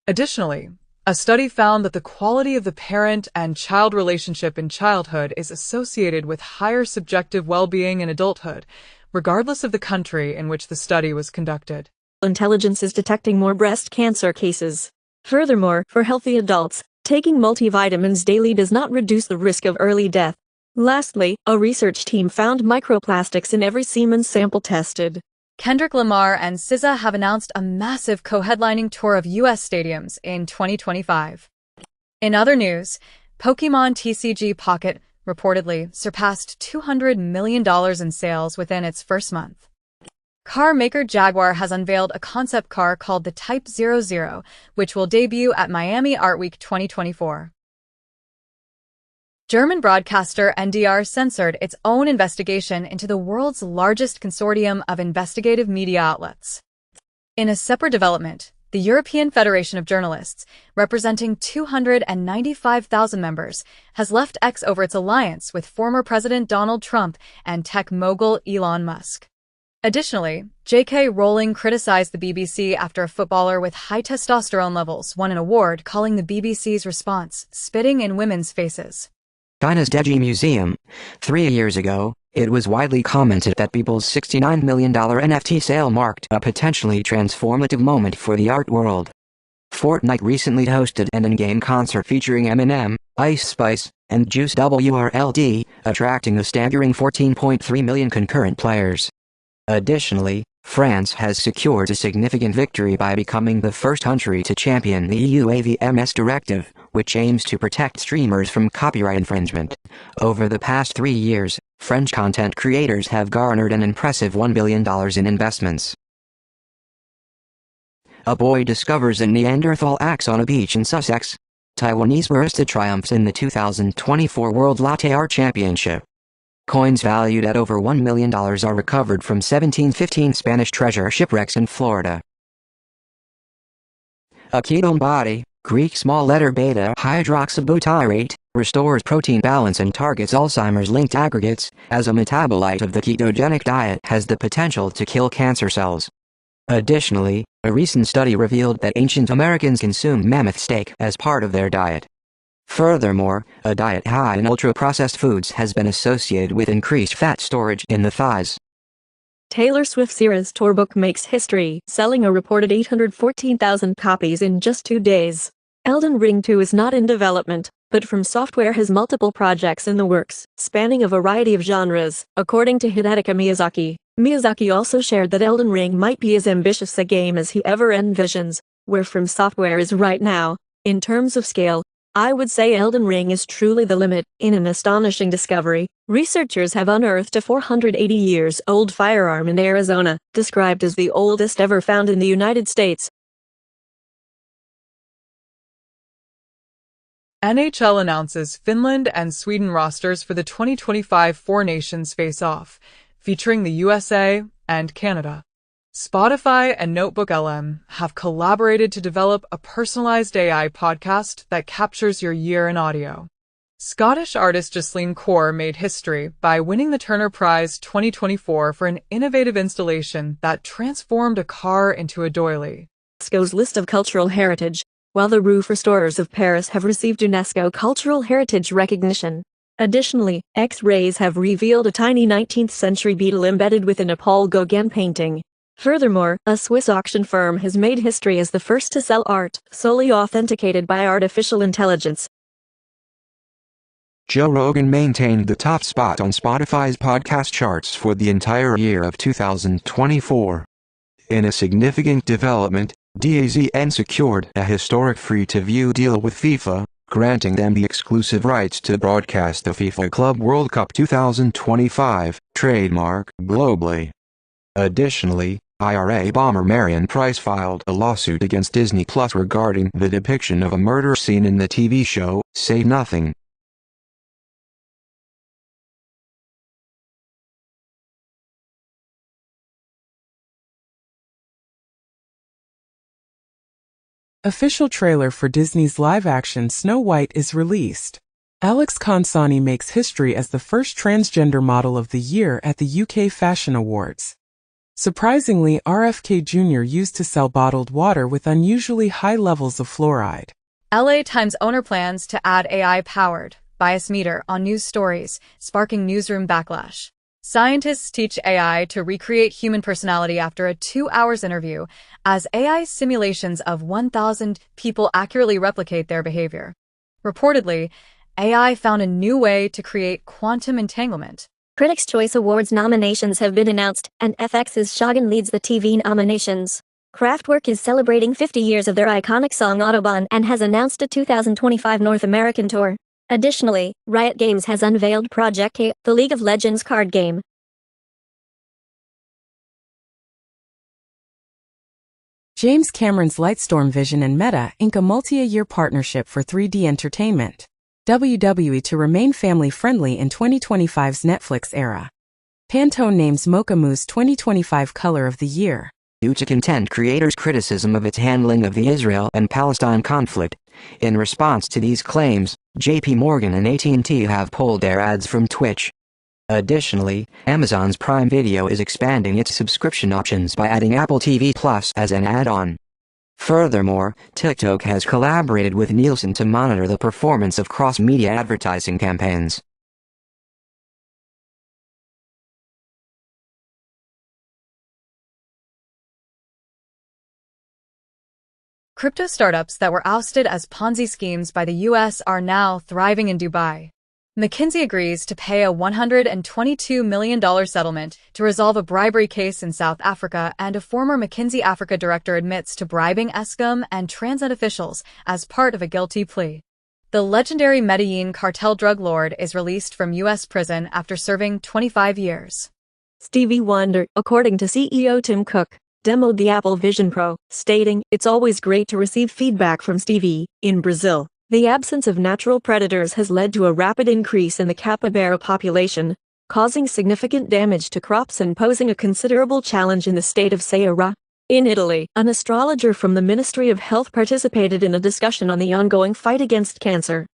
Additionally, a study found that the quality of the parent and child relationship in childhood is associated with higher subjective well-being in adulthood, regardless of the country in which the study was conducted. Intelligence is detecting more breast cancer cases. Furthermore, for healthy adults, taking multivitamins daily does not reduce the risk of early death. Lastly, a research team found microplastics in every semen sample tested. Kendrick Lamar and SZA have announced a massive co-headlining tour of U.S. stadiums in 2025. In other news, Pokémon TCG Pocket reportedly surpassed $200 million in sales within its first month. Car maker Jaguar has unveiled a concept car called the Type 00, which will debut at Miami Art Week 2024. German broadcaster NDR censored its own investigation into the world's largest consortium of investigative media outlets. In a separate development, the European Federation of Journalists, representing 295,000 members, has left X over its alliance with former President Donald Trump and tech mogul Elon Musk. Additionally, J.K. Rowling criticized the BBC after a footballer with high testosterone levels won an award, calling the BBC's response spitting in women's faces. China's Deji Museum. 3 years ago, it was widely commented that Beeple's $69 million NFT sale marked a potentially transformative moment for the art world. Fortnite recently hosted an in-game concert featuring Eminem, Ice Spice, and Juice WRLD, attracting a staggering 14.3 million concurrent players. Additionally, France has secured a significant victory by becoming the first country to champion the EU AVMS directive, which aims to protect streamers from copyright infringement. Over the past 3 years, French content creators have garnered an impressive $1 billion in investments. A boy discovers a Neanderthal axe on a beach in Sussex. Taiwanese barista triumphs in the 2024 World Latte Art Championship. Coins valued at over $1 million are recovered from 1715 Spanish treasure shipwrecks in Florida. A ketone body, Greek small letter beta hydroxybutyrate, restores protein balance and targets Alzheimer's-linked aggregates, as a metabolite of the ketogenic diet has the potential to kill cancer cells. Additionally, a recent study revealed that ancient Americans consumed mammoth steak as part of their diet. Furthermore, a diet high in ultra-processed foods has been associated with increased fat storage in the thighs. Taylor Swift's Eras tour book makes history, selling a reported 814,000 copies in just 2 days. Elden Ring 2 is not in development, but From Software has multiple projects in the works, spanning a variety of genres, according to Hidetaka Miyazaki. Miyazaki also shared that Elden Ring might be as ambitious a game as he ever envisions, where From Software is right now. In terms of scale, I would say Elden Ring is truly the limit. In an astonishing discovery, researchers have unearthed a 480-year-old firearm in Arizona, described as the oldest ever found in the United States. NHL announces Finland and Sweden rosters for the 2025 Four Nations Face-Off, featuring the USA and Canada. Spotify and Notebook LM have collaborated to develop a personalized AI podcast that captures your year in audio. Scottish artist Ghislaine Kaur made history by winning the Turner Prize 2024 for an innovative installation that transformed a car into a doily. UNESCO's list of cultural heritage, while the roof restorers of Paris have received UNESCO Cultural Heritage recognition. Additionally, X-rays have revealed a tiny 19th-century beetle embedded within a Paul Gauguin painting. Furthermore, a Swiss auction firm has made history as the first to sell art solely authenticated by artificial intelligence. Joe Rogan maintained the top spot on Spotify's podcast charts for the entire year of 2024. In a significant development, DAZN secured a historic free-to-view deal with FIFA, granting them the exclusive rights to broadcast the FIFA Club World Cup 2025 trademark globally. Additionally, IRA bomber Marion Price filed a lawsuit against Disney Plus regarding the depiction of a murder scene in the TV show Say Nothing. Official trailer for Disney's live-action Snow White is released. Alex Consani makes history as the first transgender model of the year at the UK Fashion Awards. Surprisingly, RFK Jr. used to sell bottled water with unusually high levels of fluoride. LA Times owner plans to add AI-powered bias meter on news stories, sparking newsroom backlash. Scientists teach AI to recreate human personality after a 2-hour interview, as AI simulations of 1,000 people accurately replicate their behavior. Reportedly, AI found a new way to create quantum entanglement. Critics' Choice Awards nominations have been announced, and FX's Shogun leads the TV nominations. Kraftwerk is celebrating 50 years of their iconic song Autobahn and has announced a 2025 North American tour. Additionally, Riot Games has unveiled Project K, the League of Legends card game. James Cameron's Lightstorm Vision and Meta ink a multi-year partnership for 3D entertainment, WWE, to remain family-friendly in 2025's Netflix era. Pantone names Mocha Mousse 2025 Color of the Year. Due to content creators' criticism of its handling of the Israel and Palestine conflict. In response to these claims, JP Morgan and AT&T have pulled their ads from Twitch. Additionally, Amazon's Prime Video is expanding its subscription options by adding Apple TV Plus as an add-on. Furthermore, TikTok has collaborated with Nielsen to monitor the performance of cross-media advertising campaigns. Crypto startups that were ousted as Ponzi schemes by the U.S. are now thriving in Dubai. McKinsey agrees to pay a $122 million settlement to resolve a bribery case in South Africa, and a former McKinsey Africa director admits to bribing Eskom and Transnet officials as part of a guilty plea. The legendary Medellin cartel drug lord is released from U.S. prison after serving 25 years. Stevie Wonder, according to CEO Tim Cook, demoed the Apple Vision Pro, stating, "It's always great to receive feedback from Stevie." In Brazil, the absence of natural predators has led to a rapid increase in the capybara population, causing significant damage to crops and posing a considerable challenge in the state of Ceará. In Italy, an astrologer from the Ministry of Health participated in a discussion on the ongoing fight against cancer.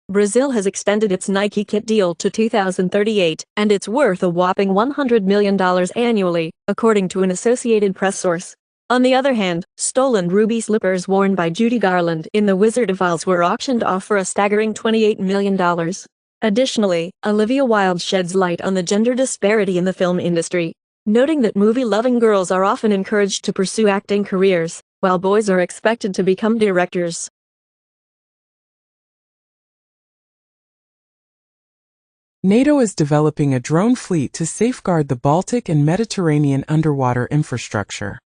Brazil has extended its Nike kit deal to 2038, and it's worth a whopping $100 million annually, according to an Associated Press source. On the other hand, stolen ruby slippers worn by Judy Garland in The Wizard of Oz were auctioned off for a staggering $28 million. Additionally, Olivia Wilde sheds light on the gender disparity in the film industry, noting that movie-loving girls are often encouraged to pursue acting careers, while boys are expected to become directors. NATO is developing a drone fleet to safeguard the Baltic and Mediterranean underwater infrastructure.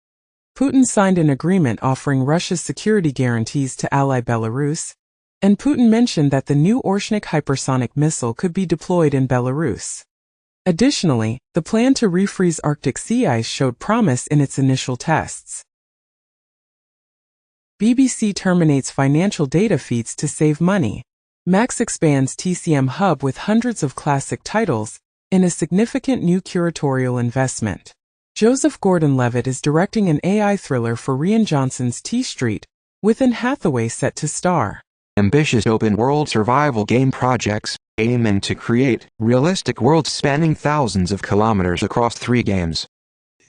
Putin signed an agreement offering Russia's security guarantees to ally Belarus, and Putin mentioned that the new Orshnik hypersonic missile could be deployed in Belarus. Additionally, the plan to refreeze Arctic sea ice showed promise in its initial tests. BBC terminates financial data feeds to save money. Max expands TCM Hub with hundreds of classic titles in a significant new curatorial investment. Joseph Gordon-Levitt is directing an AI thriller for Rian Johnson's T Street, with Anne Hathaway set to star. Ambitious open-world survival game projects, aiming to create realistic worlds spanning thousands of kilometers across 3 games.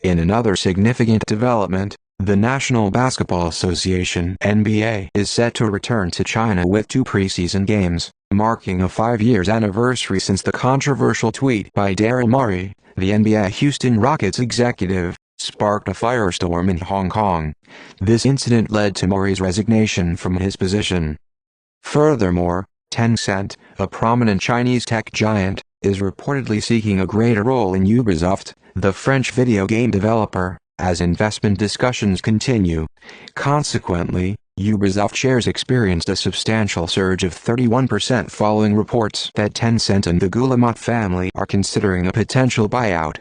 In another significant development, the National Basketball Association (NBA) is set to return to China with 2 preseason games, marking a 5-year anniversary since the controversial tweet by Daryl Morey, the NBA Houston Rockets executive, sparked a firestorm in Hong Kong. This incident led to Morey's resignation from his position. Furthermore, Tencent, a prominent Chinese tech giant, is reportedly seeking a greater role in Ubisoft, the French video game developer, as investment discussions continue. Consequently, Ubisoft shares experienced a substantial surge of 31% following reports that Tencent and the Guillemot family are considering a potential buyout.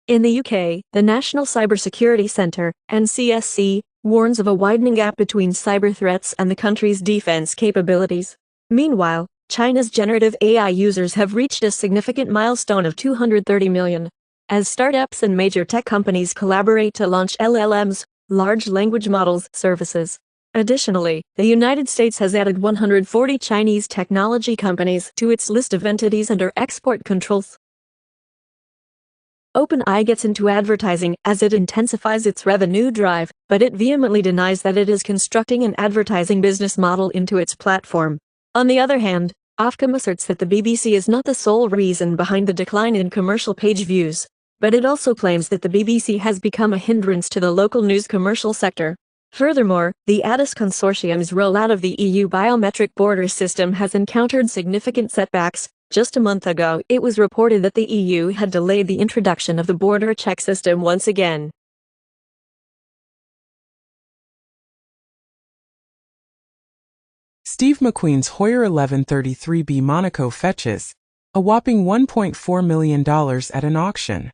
In the UK, the National Cybersecurity Centre, NCSC, warns of a widening gap between cyber threats and the country's defense capabilities. Meanwhile, China's generative AI users have reached a significant milestone of 230 million. As startups and major tech companies collaborate to launch LLMs, large language models, services. Additionally, the United States has added 140 Chinese technology companies to its list of entities under export controls. OpenAI gets into advertising as it intensifies its revenue drive, but it vehemently denies that it is constructing an advertising business model into its platform. On the other hand, Ofcom asserts that the BBC is not the sole reason behind the decline in commercial page views, but it also claims that the BBC has become a hindrance to the local news commercial sector. Furthermore, the ADAS consortium's rollout of the EU biometric border system has encountered significant setbacks. Just a month ago, it was reported that the EU had delayed the introduction of the border check system once again. Steve McQueen's Hoyer 1133B Monaco fetches a whopping $1.4 million at an auction.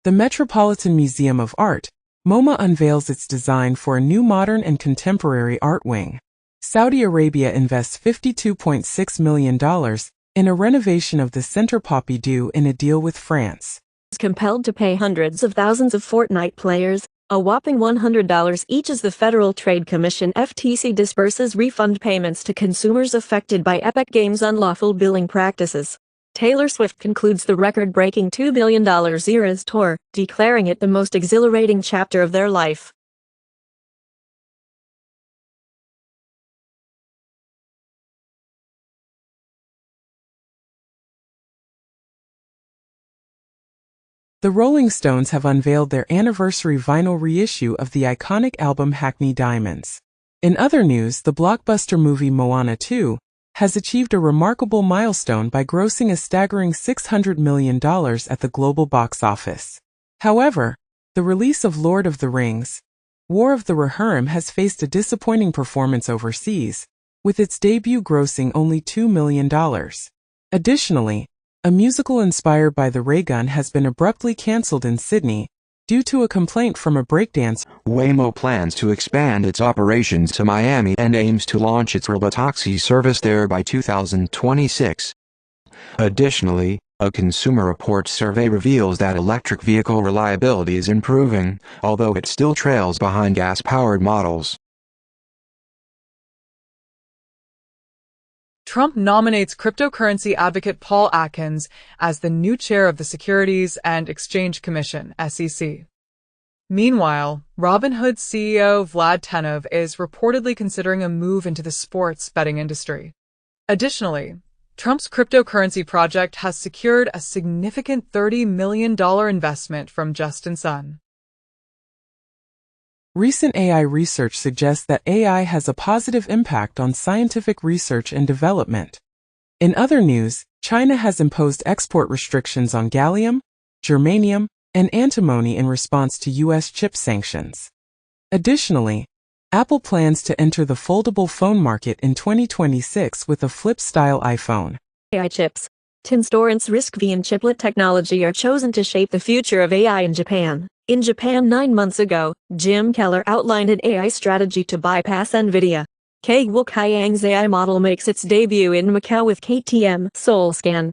The Metropolitan Museum of Art, MoMA, unveils its design for a new modern and contemporary art wing. Saudi Arabia invests $52.6 million in a renovation of the Centre Pompidou in a deal with France. Compelled to pay hundreds of thousands of Fortnite players a whopping $100 each as the Federal Trade Commission (FTC) disperses refund payments to consumers affected by Epic Games' unlawful billing practices. Taylor Swift concludes the record-breaking $2 billion Eras tour, declaring it the most exhilarating chapter of their life. The Rolling Stones have unveiled their anniversary vinyl reissue of the iconic album Hackney Diamonds. In other news, the blockbuster movie Moana 2 has achieved a remarkable milestone by grossing a staggering $600 million at the global box office. However, the release of Lord of the Rings, War of the Rohirrim has faced a disappointing performance overseas, with its debut grossing only $2 million. Additionally, a musical inspired by the ray gun has been abruptly cancelled in Sydney due to a complaint from a breakdance. Waymo plans to expand its operations to Miami and aims to launch its robotaxi service there by 2026. Additionally, a Consumer Reports survey reveals that electric vehicle reliability is improving, although it still trails behind gas-powered models. Trump nominates cryptocurrency advocate Paul Atkins as the new chair of the Securities and Exchange Commission (SEC). Meanwhile, Robinhood's CEO Vlad Tenev is reportedly considering a move into the sports betting industry. Additionally, Trump's cryptocurrency project has secured a significant $30 million investment from Justin Sun. Recent AI research suggests that AI has a positive impact on scientific research and development. In other news, China has imposed export restrictions on gallium, germanium, and antimony in response to U.S. chip sanctions. Additionally, Apple plans to enter the foldable phone market in 2026 with a flip-style iPhone. AI chips. Tim Storrent's RISC-V and chiplet technology are chosen to shape the future of AI in Japan. In Japan 9 months ago, Jim Keller outlined an AI strategy to bypass NVIDIA. Kagwal Kayang's AI model makes its debut in Macau with KTM SoulScan.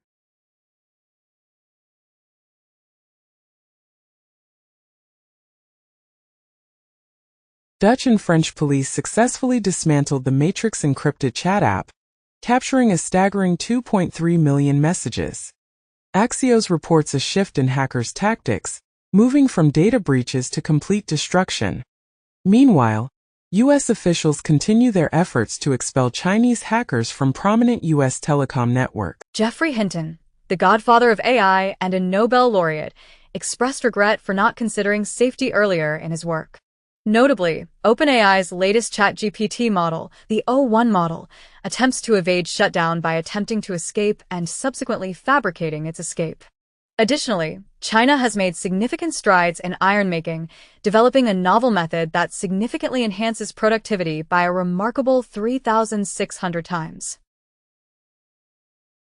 Dutch and French police successfully dismantled the Matrix encrypted chat app, capturing a staggering 2.3 million messages. Axios reports a shift in hackers' tactics, moving from data breaches to complete destruction. Meanwhile, U.S. officials continue their efforts to expel Chinese hackers from prominent U.S. telecom network. Geoffrey Hinton, the godfather of AI and a Nobel laureate, expressed regret for not considering safety earlier in his work. Notably, OpenAI's latest ChatGPT model, the O1 model, attempts to evade shutdown by attempting to escape and subsequently fabricating its escape. Additionally, China has made significant strides in iron-making, developing a novel method that significantly enhances productivity by a remarkable 3,600 times.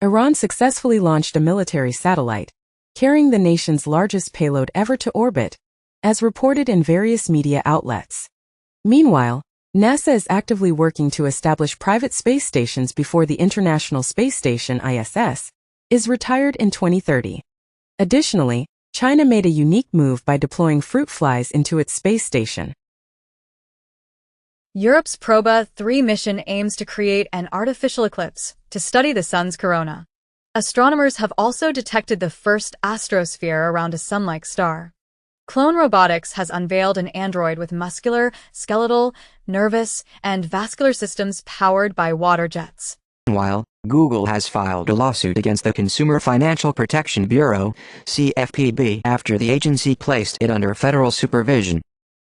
Iran successfully launched a military satellite, carrying the nation's largest payload ever to orbit, as reported in various media outlets. Meanwhile, NASA is actively working to establish private space stations before the International Space Station (ISS) is retired in 2030. Additionally, China made a unique move by deploying fruit flies into its space station. Europe's Proba 3 mission aims to create an artificial eclipse to study the sun's corona. Astronomers have also detected the first astrosphere around a sun-like star. Clone Robotics has unveiled an android with muscular, skeletal, nervous, and vascular systems powered by water jets. Meanwhile, Google has filed a lawsuit against the Consumer Financial Protection Bureau, CFPB, after the agency placed it under federal supervision.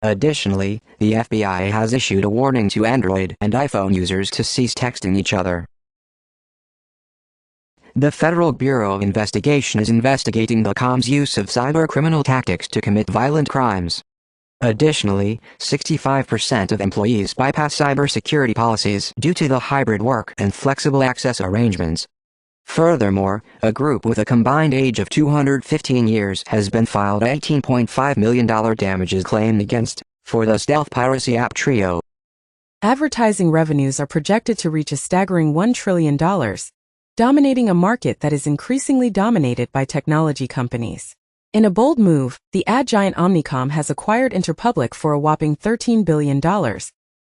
Additionally, the FBI has issued a warning to Android and iPhone users to cease texting each other. The Federal Bureau of Investigation is investigating the com's use of cybercriminal tactics to commit violent crimes. Additionally, 65% of employees bypass cybersecurity policies due to the hybrid work and flexible access arrangements. Furthermore, a group with a combined age of 215 years has been filed a $18.5 million damages claim against for the stealth piracy app Trio. Advertising revenues are projected to reach a staggering $1 trillion, dominating a market that is increasingly dominated by technology companies. In a bold move, the ad giant Omnicom has acquired Interpublic for a whopping $13 billion,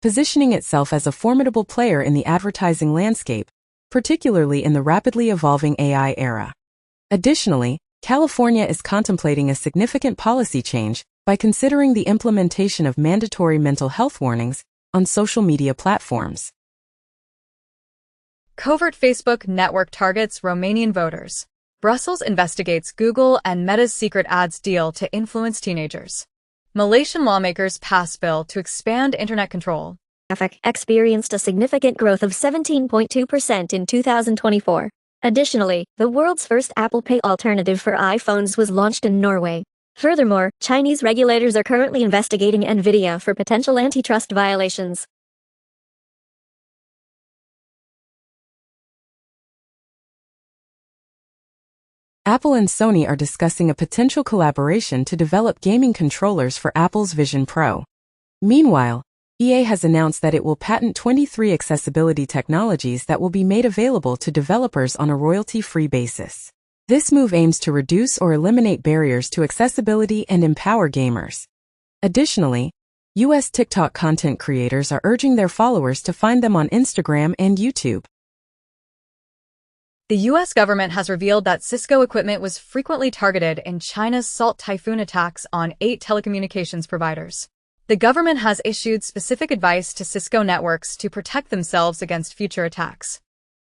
positioning itself as a formidable player in the advertising landscape, particularly in the rapidly evolving AI era. Additionally, California is contemplating a significant policy change by considering the implementation of mandatory mental health warnings on social media platforms. Covert Facebook network targets Romanian voters. Brussels investigates Google and Meta's secret ads deal to influence teenagers. Malaysian lawmakers pass bill to expand internet control. Traffic experienced a significant growth of 17.2% in 2024. Additionally, the world's first Apple Pay alternative for iPhones was launched in Norway. Furthermore, Chinese regulators are currently investigating NVIDIA for potential antitrust violations. Apple and Sony are discussing a potential collaboration to develop gaming controllers for Apple's Vision Pro. Meanwhile, EA has announced that it will patent 23 accessibility technologies that will be made available to developers on a royalty-free basis. This move aims to reduce or eliminate barriers to accessibility and empower gamers. Additionally, U.S. TikTok content creators are urging their followers to find them on Instagram and YouTube. The U.S. government has revealed that Cisco equipment was frequently targeted in China's Salt Typhoon attacks on 8 telecommunications providers. The government has issued specific advice to Cisco networks to protect themselves against future attacks.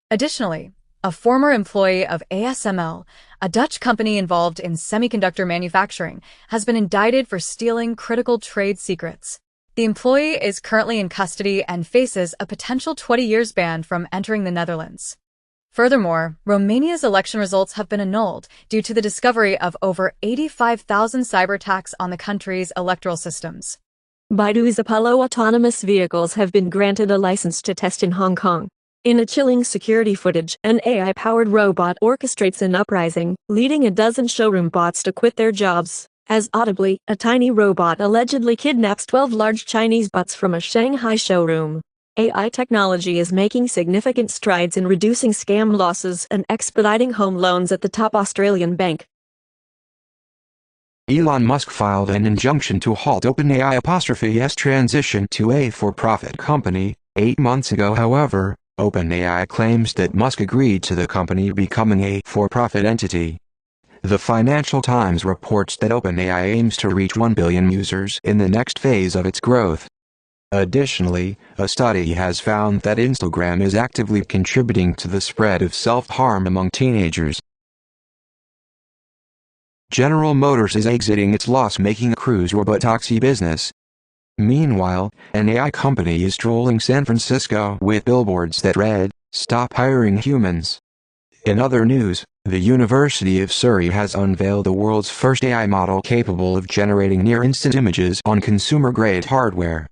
Additionally, a former employee of ASML, a Dutch company involved in semiconductor manufacturing, has been indicted for stealing critical trade secrets. The employee is currently in custody and faces a potential 20 years ban from entering the Netherlands. Furthermore, Romania's election results have been annulled due to the discovery of over 85,000 cyber attacks on the country's electoral systems. Baidu's Apollo autonomous vehicles have been granted a license to test in Hong Kong. In a chilling security footage, an AI-powered robot orchestrates an uprising, leading a dozen showroom bots to quit their jobs. As audibly, a tiny robot allegedly kidnaps 12 large Chinese bots from a Shanghai showroom. AI technology is making significant strides in reducing scam losses and expediting home loans at the top Australian bank. Elon Musk filed an injunction to halt OpenAI's transition to a for-profit company 8 months ago. However, OpenAI claims that Musk agreed to the company becoming a for-profit entity. The Financial Times reports that OpenAI aims to reach 1 billion users in the next phase of its growth. Additionally, a study has found that Instagram is actively contributing to the spread of self-harm among teenagers. General Motors is exiting its loss-making cruise robotaxi business. Meanwhile, an AI company is trolling San Francisco with billboards that read, "Stop hiring humans." In other news, the University of Surrey has unveiled the world's first AI model capable of generating near-instant images on consumer-grade hardware.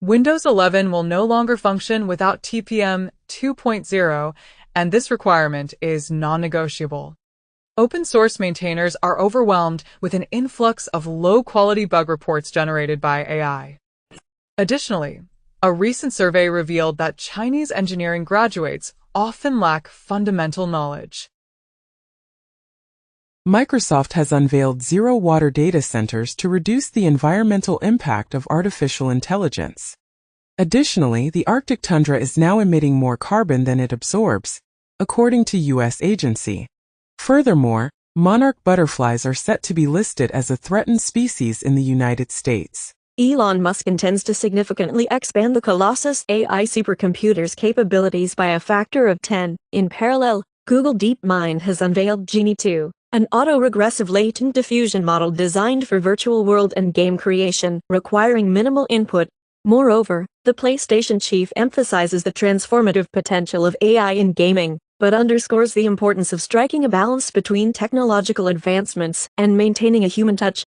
Windows 11 will no longer function without TPM 2.0, and this requirement is non-negotiable. Open source maintainers are overwhelmed with an influx of low-quality bug reports generated by AI. Additionally, a recent survey revealed that Chinese engineering graduates often lack fundamental knowledge. Microsoft has unveiled zero-water data centers to reduce the environmental impact of artificial intelligence. Additionally, the Arctic tundra is now emitting more carbon than it absorbs, according to U.S. agency. Furthermore, monarch butterflies are set to be listed as a threatened species in the United States. Elon Musk intends to significantly expand the Colossus AI supercomputer's capabilities by a factor of 10. In parallel, Google DeepMind has unveiled Genie 2, an auto-regressive latent diffusion model designed for virtual world and game creation, requiring minimal input. Moreover, the PlayStation chief emphasizes the transformative potential of AI in gaming. but underscores the importance of striking a balance between technological advancements and maintaining a human touch.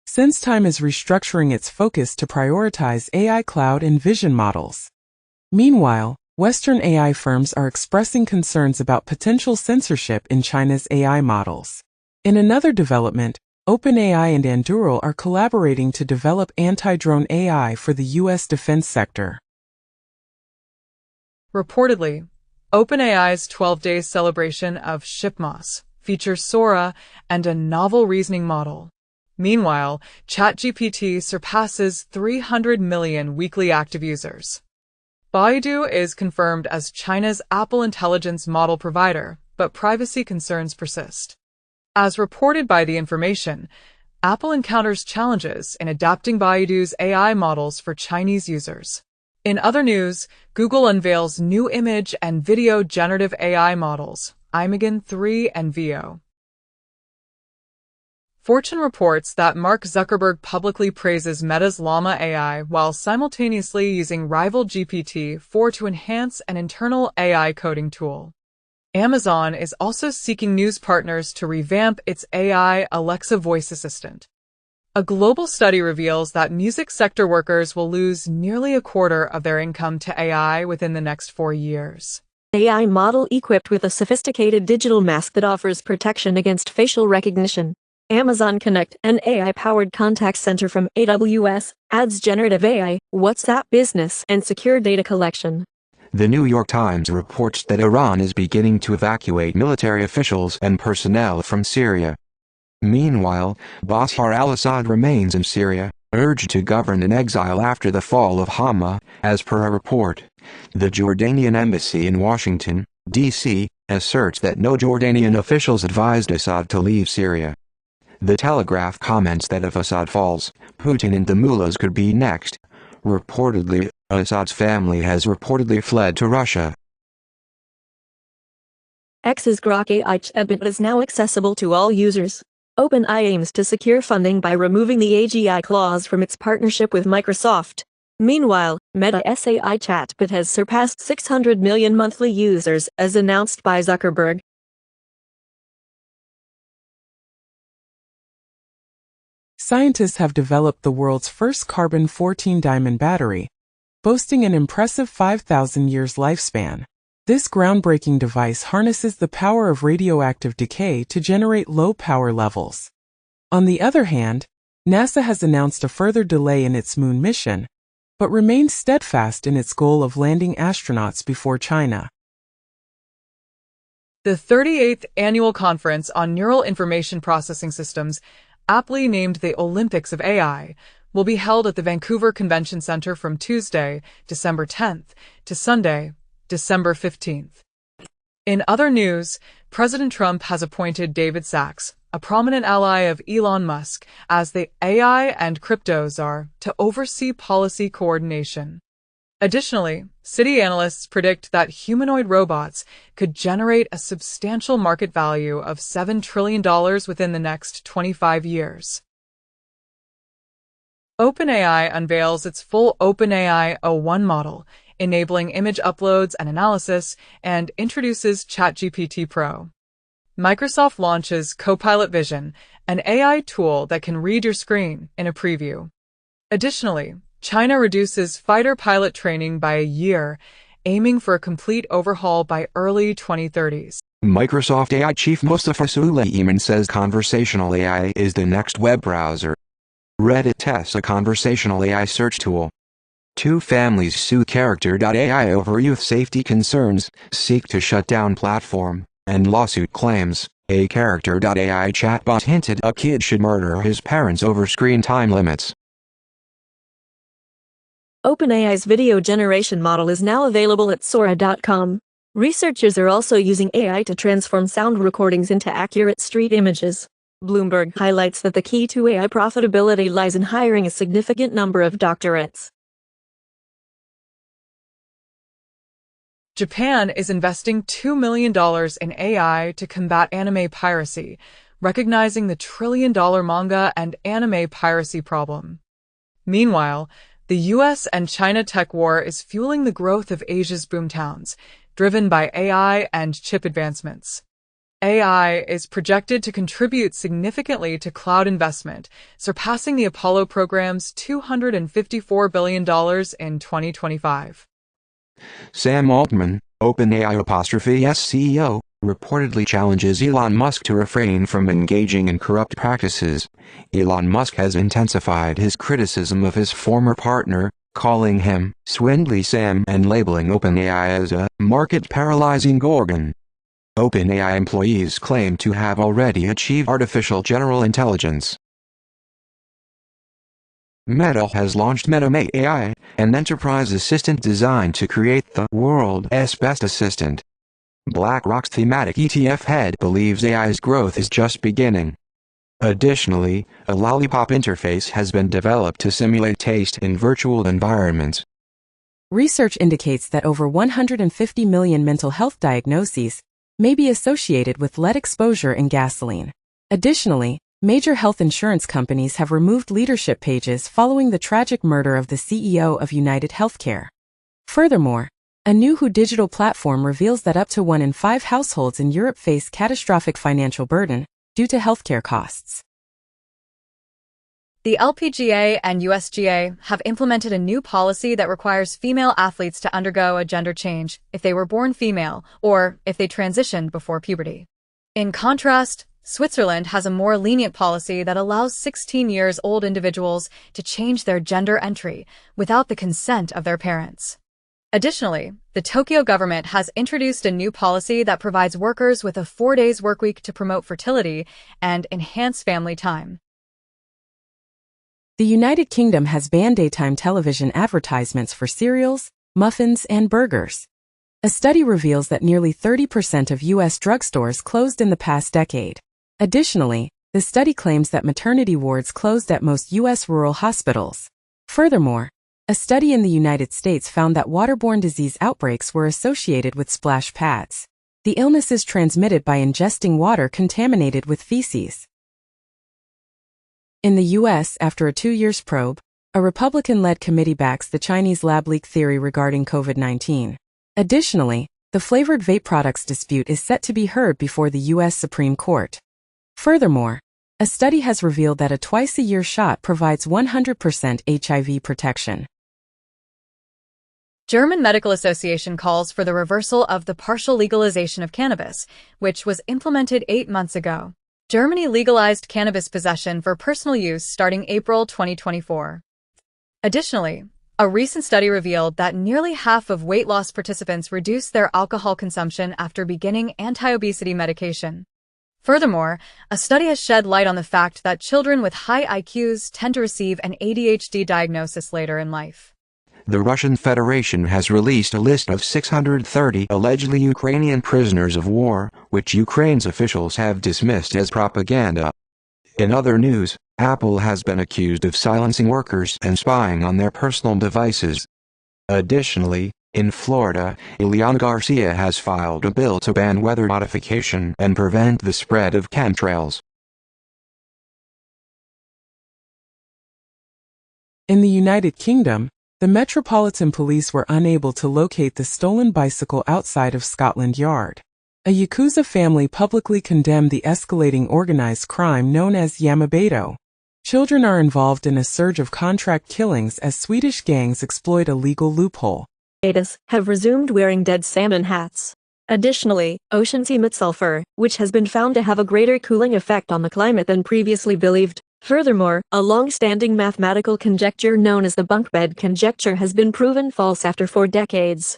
SenseTime is restructuring its focus to prioritize AI cloud and vision models. Meanwhile, Western AI firms are expressing concerns about potential censorship in China's AI models. In another development, OpenAI and Anduril are collaborating to develop anti-drone AI for the U.S. defense sector. Reportedly, OpenAI's 12-day celebration of ShipMoss features Sora and a novel reasoning model. Meanwhile, ChatGPT surpasses 300 million weekly active users. Baidu is confirmed as China's Apple intelligence model provider, but privacy concerns persist. As reported by The Information, Apple encounters challenges in adapting Baidu's AI models for Chinese users. In other news, Google unveils new image and video generative AI models, Imagen 3 and Veo. Fortune reports that Mark Zuckerberg publicly praises Meta's Llama AI while simultaneously using rival GPT-4 to enhance an internal AI coding tool. Amazon is also seeking news partners to revamp its AI Alexa voice assistant. A global study reveals that music sector workers will lose nearly a quarter of their income to AI within the next 4 years. AI model equipped with a sophisticated digital mask that offers protection against facial recognition. Amazon Connect, an AI-powered contact center from AWS, adds generative AI, WhatsApp business, and secure data collection. The New York Times reports that Iran is beginning to evacuate military officials and personnel from Syria. Meanwhile, Bashar al-Assad remains in Syria, urged to govern in exile after the fall of Hama, as per a report. The Jordanian embassy in Washington, D.C., asserts that no Jordanian officials advised Assad to leave Syria. The Telegraph comments that if Assad falls, Putin and the mullahs could be next. Reportedly, Assad's family has reportedly fled to Russia. X's Grok AI chatbot is now accessible to all users. OpenAI aims to secure funding by removing the AGI clause from its partnership with Microsoft. Meanwhile, Meta's AI chatbot has surpassed 600 million monthly users, as announced by Zuckerberg. Scientists have developed the world's first carbon-14 diamond battery, boasting an impressive 5,000 years lifespan. This groundbreaking device harnesses the power of radioactive decay to generate low power levels. On the other hand, NASA has announced a further delay in its moon mission, but remains steadfast in its goal of landing astronauts before China. The 38th Annual Conference on Neural Information Processing Systems, aptly named the Olympics of AI, will be held at the Vancouver Convention Centre from Tuesday, December 10th, to Sunday, December 15th. In other news, President Trump has appointed David Sachs, a prominent ally of Elon Musk, as the AI and crypto czar to oversee policy coordination. Additionally, Citi analysts predict that humanoid robots could generate a substantial market value of $7 trillion within the next 25 years. OpenAI unveils its full OpenAI O1 model, enabling image uploads and analysis, and introduces ChatGPT Pro. Microsoft launches Copilot Vision, an AI tool that can read your screen, in a preview. Additionally, China reduces fighter pilot training by a year, aiming for a complete overhaul by early 2030s. Microsoft AI chief Mustafa Suleyman says conversational AI is the next web browser. Reddit tests a conversational AI search tool. Two families sue Character.ai over youth safety concerns, seek to shut down platform, and lawsuit claims a Character.ai chatbot hinted a kid should murder his parents over screen time limits. OpenAI's video generation model is now available at Sora.com. Researchers are also using AI to transform sound recordings into accurate street images. Bloomberg highlights that the key to AI profitability lies in hiring a significant number of doctorates. Japan is investing $2 million in AI to combat anime piracy, recognizing the trillion-dollar manga and anime piracy problem. Meanwhile, The US and China tech war is fueling the growth of Asia's boomtowns, driven by AI and chip advancements. AI is projected to contribute significantly to cloud investment, surpassing the Apollo program's $254 billion in 2025. Sam Altman, OpenAI''s CEO, reportedly challenges Elon Musk to refrain from engaging in corrupt practices. Elon Musk has intensified his criticism of his former partner, calling him Swindly Sam and labeling OpenAI as a market-paralyzing gorgon. OpenAI employees claim to have already achieved artificial general intelligence. Meta has launched MetaMate AI, an enterprise assistant designed to create the world's best assistant. BlackRock's thematic ETF head believes AI's growth is just beginning. Additionally, a lollipop interface has been developed to simulate taste in virtual environments. Research indicates that over 150 million mental health diagnoses may be associated with lead exposure in gasoline. Additionally, major health insurance companies have removed leadership pages following the tragic murder of the CEO of United Healthcare. Furthermore, a new WHO digital platform reveals that up to 1 in 5 households in Europe face catastrophic financial burden due to healthcare costs. The LPGA and USGA have implemented a new policy that requires female athletes to undergo a gender change if they were born female or if they transitioned before puberty. In contrast, Switzerland has a more lenient policy that allows 16-year-old individuals to change their gender entry without the consent of their parents. Additionally, the Tokyo government has introduced a new policy that provides workers with a 4-day workweek to promote fertility and enhance family time. The United Kingdom has banned daytime television advertisements for cereals, muffins, and burgers. A study reveals that nearly 30% of U.S. drugstores closed in the past decade. Additionally, the study claims that maternity wards closed at most U.S. rural hospitals. Furthermore, a study in the United States found that waterborne disease outbreaks were associated with splash pads. The illness is transmitted by ingesting water contaminated with feces. In the U.S., after a 2-year probe, a Republican-led committee backs the Chinese lab leak theory regarding COVID-19. Additionally, the flavored vape products dispute is set to be heard before the U.S. Supreme Court. Furthermore, a study has revealed that a twice-a-year shot provides 100% HIV protection. German Medical Association calls for the reversal of the partial legalization of cannabis, which was implemented 8 months ago. Germany legalized cannabis possession for personal use starting April 2024. Additionally, a recent study revealed that nearly half of weight loss participants reduced their alcohol consumption after beginning anti-obesity medication. Furthermore, a study has shed light on the fact that children with high IQs tend to receive an ADHD diagnosis later in life. The Russian Federation has released a list of 630 allegedly Ukrainian prisoners of war, which Ukraine's officials have dismissed as propaganda. In other news, Apple has been accused of silencing workers and spying on their personal devices. Additionally, in Florida, Ileana Garcia has filed a bill to ban weather modification and prevent the spread of chemtrails. In the United Kingdom, the Metropolitan Police were unable to locate the stolen bicycle outside of Scotland Yard. A Yakuza family publicly condemned the escalating organized crime known as Yamabeto. Children are involved in a surge of contract killings as Swedish gangs exploit a legal loophole. Have resumed wearing dead salmon hats. Additionally, oceans emit sulfur, which has been found to have a greater cooling effect on the climate than previously believed. Furthermore, a long-standing mathematical conjecture known as the bunk bed conjecture has been proven false after 4 decades.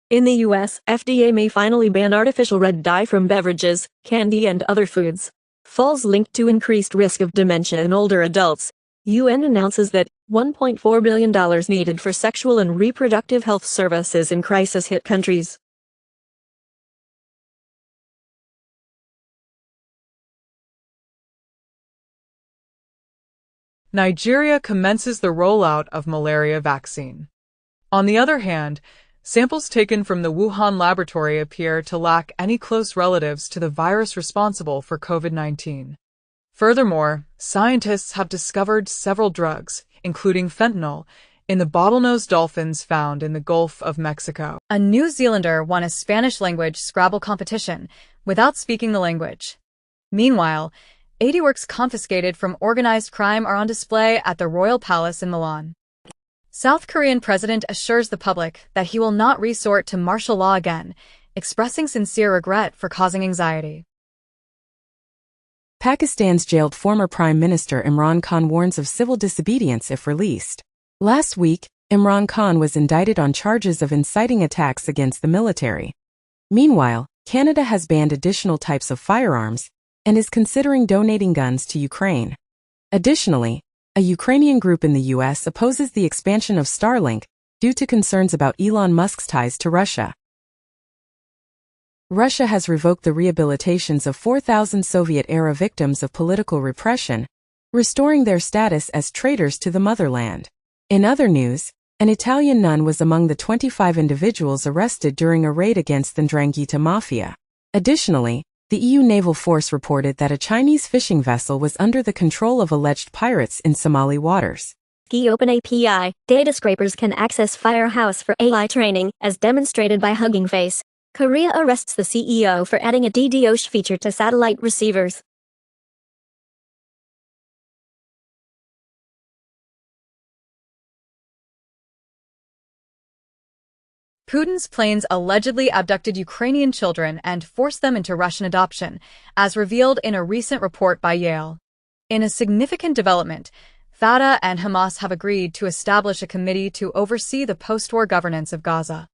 In the U.S., FDA may finally ban artificial red dye from beverages, candy and other foods. Falls linked to increased risk of dementia in older adults. UN announces that $1.4 billion needed for sexual and reproductive health services in crisis-hit countries. Nigeria commences the rollout of malaria vaccine. On the other hand, samples taken from the Wuhan laboratory appear to lack any close relatives to the virus responsible for COVID-19. Furthermore, scientists have discovered several drugs, including fentanyl, in the bottlenose dolphins found in the Gulf of Mexico. A New Zealander won a Spanish-language Scrabble competition without speaking the language. Meanwhile, 80 works confiscated from organized crime are on display at the Royal Palace in Milan. South Korean president assures the public that he will not resort to martial law again, expressing sincere regret for causing anxiety. Pakistan's jailed former Prime Minister Imran Khan warns of civil disobedience if released. Last week, Imran Khan was indicted on charges of inciting attacks against the military. Meanwhile, Canada has banned additional types of firearms and is considering donating guns to Ukraine. Additionally, a Ukrainian group in the U.S. opposes the expansion of Starlink due to concerns about Elon Musk's ties to Russia. Russia has revoked the rehabilitations of 4,000 Soviet-era victims of political repression, restoring their status as traitors to the motherland. In other news, an Italian nun was among the 25 individuals arrested during a raid against the 'Ndrangheta mafia. Additionally, the EU naval force reported that a Chinese fishing vessel was under the control of alleged pirates in Somali waters. Open API, data scrapers can access Firehouse for AI training, as demonstrated by Hugging Face. Korea arrests the CEO for adding a DDoS feature to satellite receivers. Putin's planes allegedly abducted Ukrainian children and forced them into Russian adoption, as revealed in a recent report by Yale. In a significant development, Fatah and Hamas have agreed to establish a committee to oversee the post-war governance of Gaza.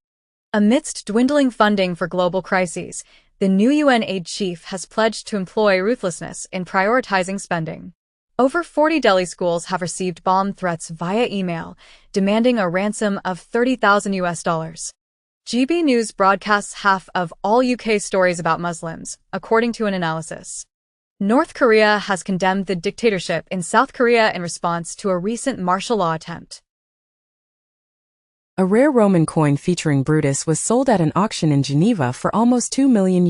Amidst dwindling funding for global crises, the new UN aid chief has pledged to employ ruthlessness in prioritizing spending. Over 40 Delhi schools have received bomb threats via email, demanding a ransom of $30,000. GB News broadcasts half of all UK stories about Muslims, according to an analysis. North Korea has condemned the dictatorship in South Korea in response to a recent martial law attempt. A rare Roman coin featuring Brutus was sold at an auction in Geneva for almost €2 million.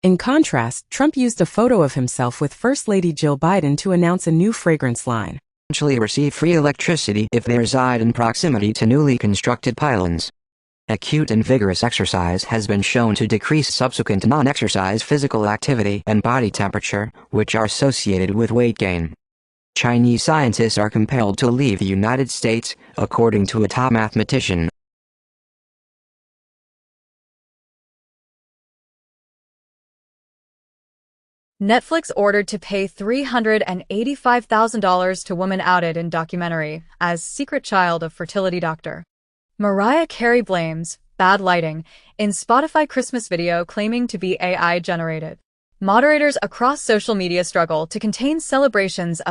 In contrast, Trump used a photo of himself with First Lady Jill Biden to announce a new fragrance line. Receive free electricity if they reside in proximity to newly constructed pylons. Acute and vigorous exercise has been shown to decrease subsequent non-exercise physical activity and body temperature, which are associated with weight gain. Chinese scientists are compelled to leave the United States, according to a top mathematician. Netflix ordered to pay $385,000 to woman outed in documentary as secret child of fertility doctor. Mariah Carey blames bad lighting in Spotify Christmas video claiming to be AI generated. Moderators across social media struggle to contain celebrations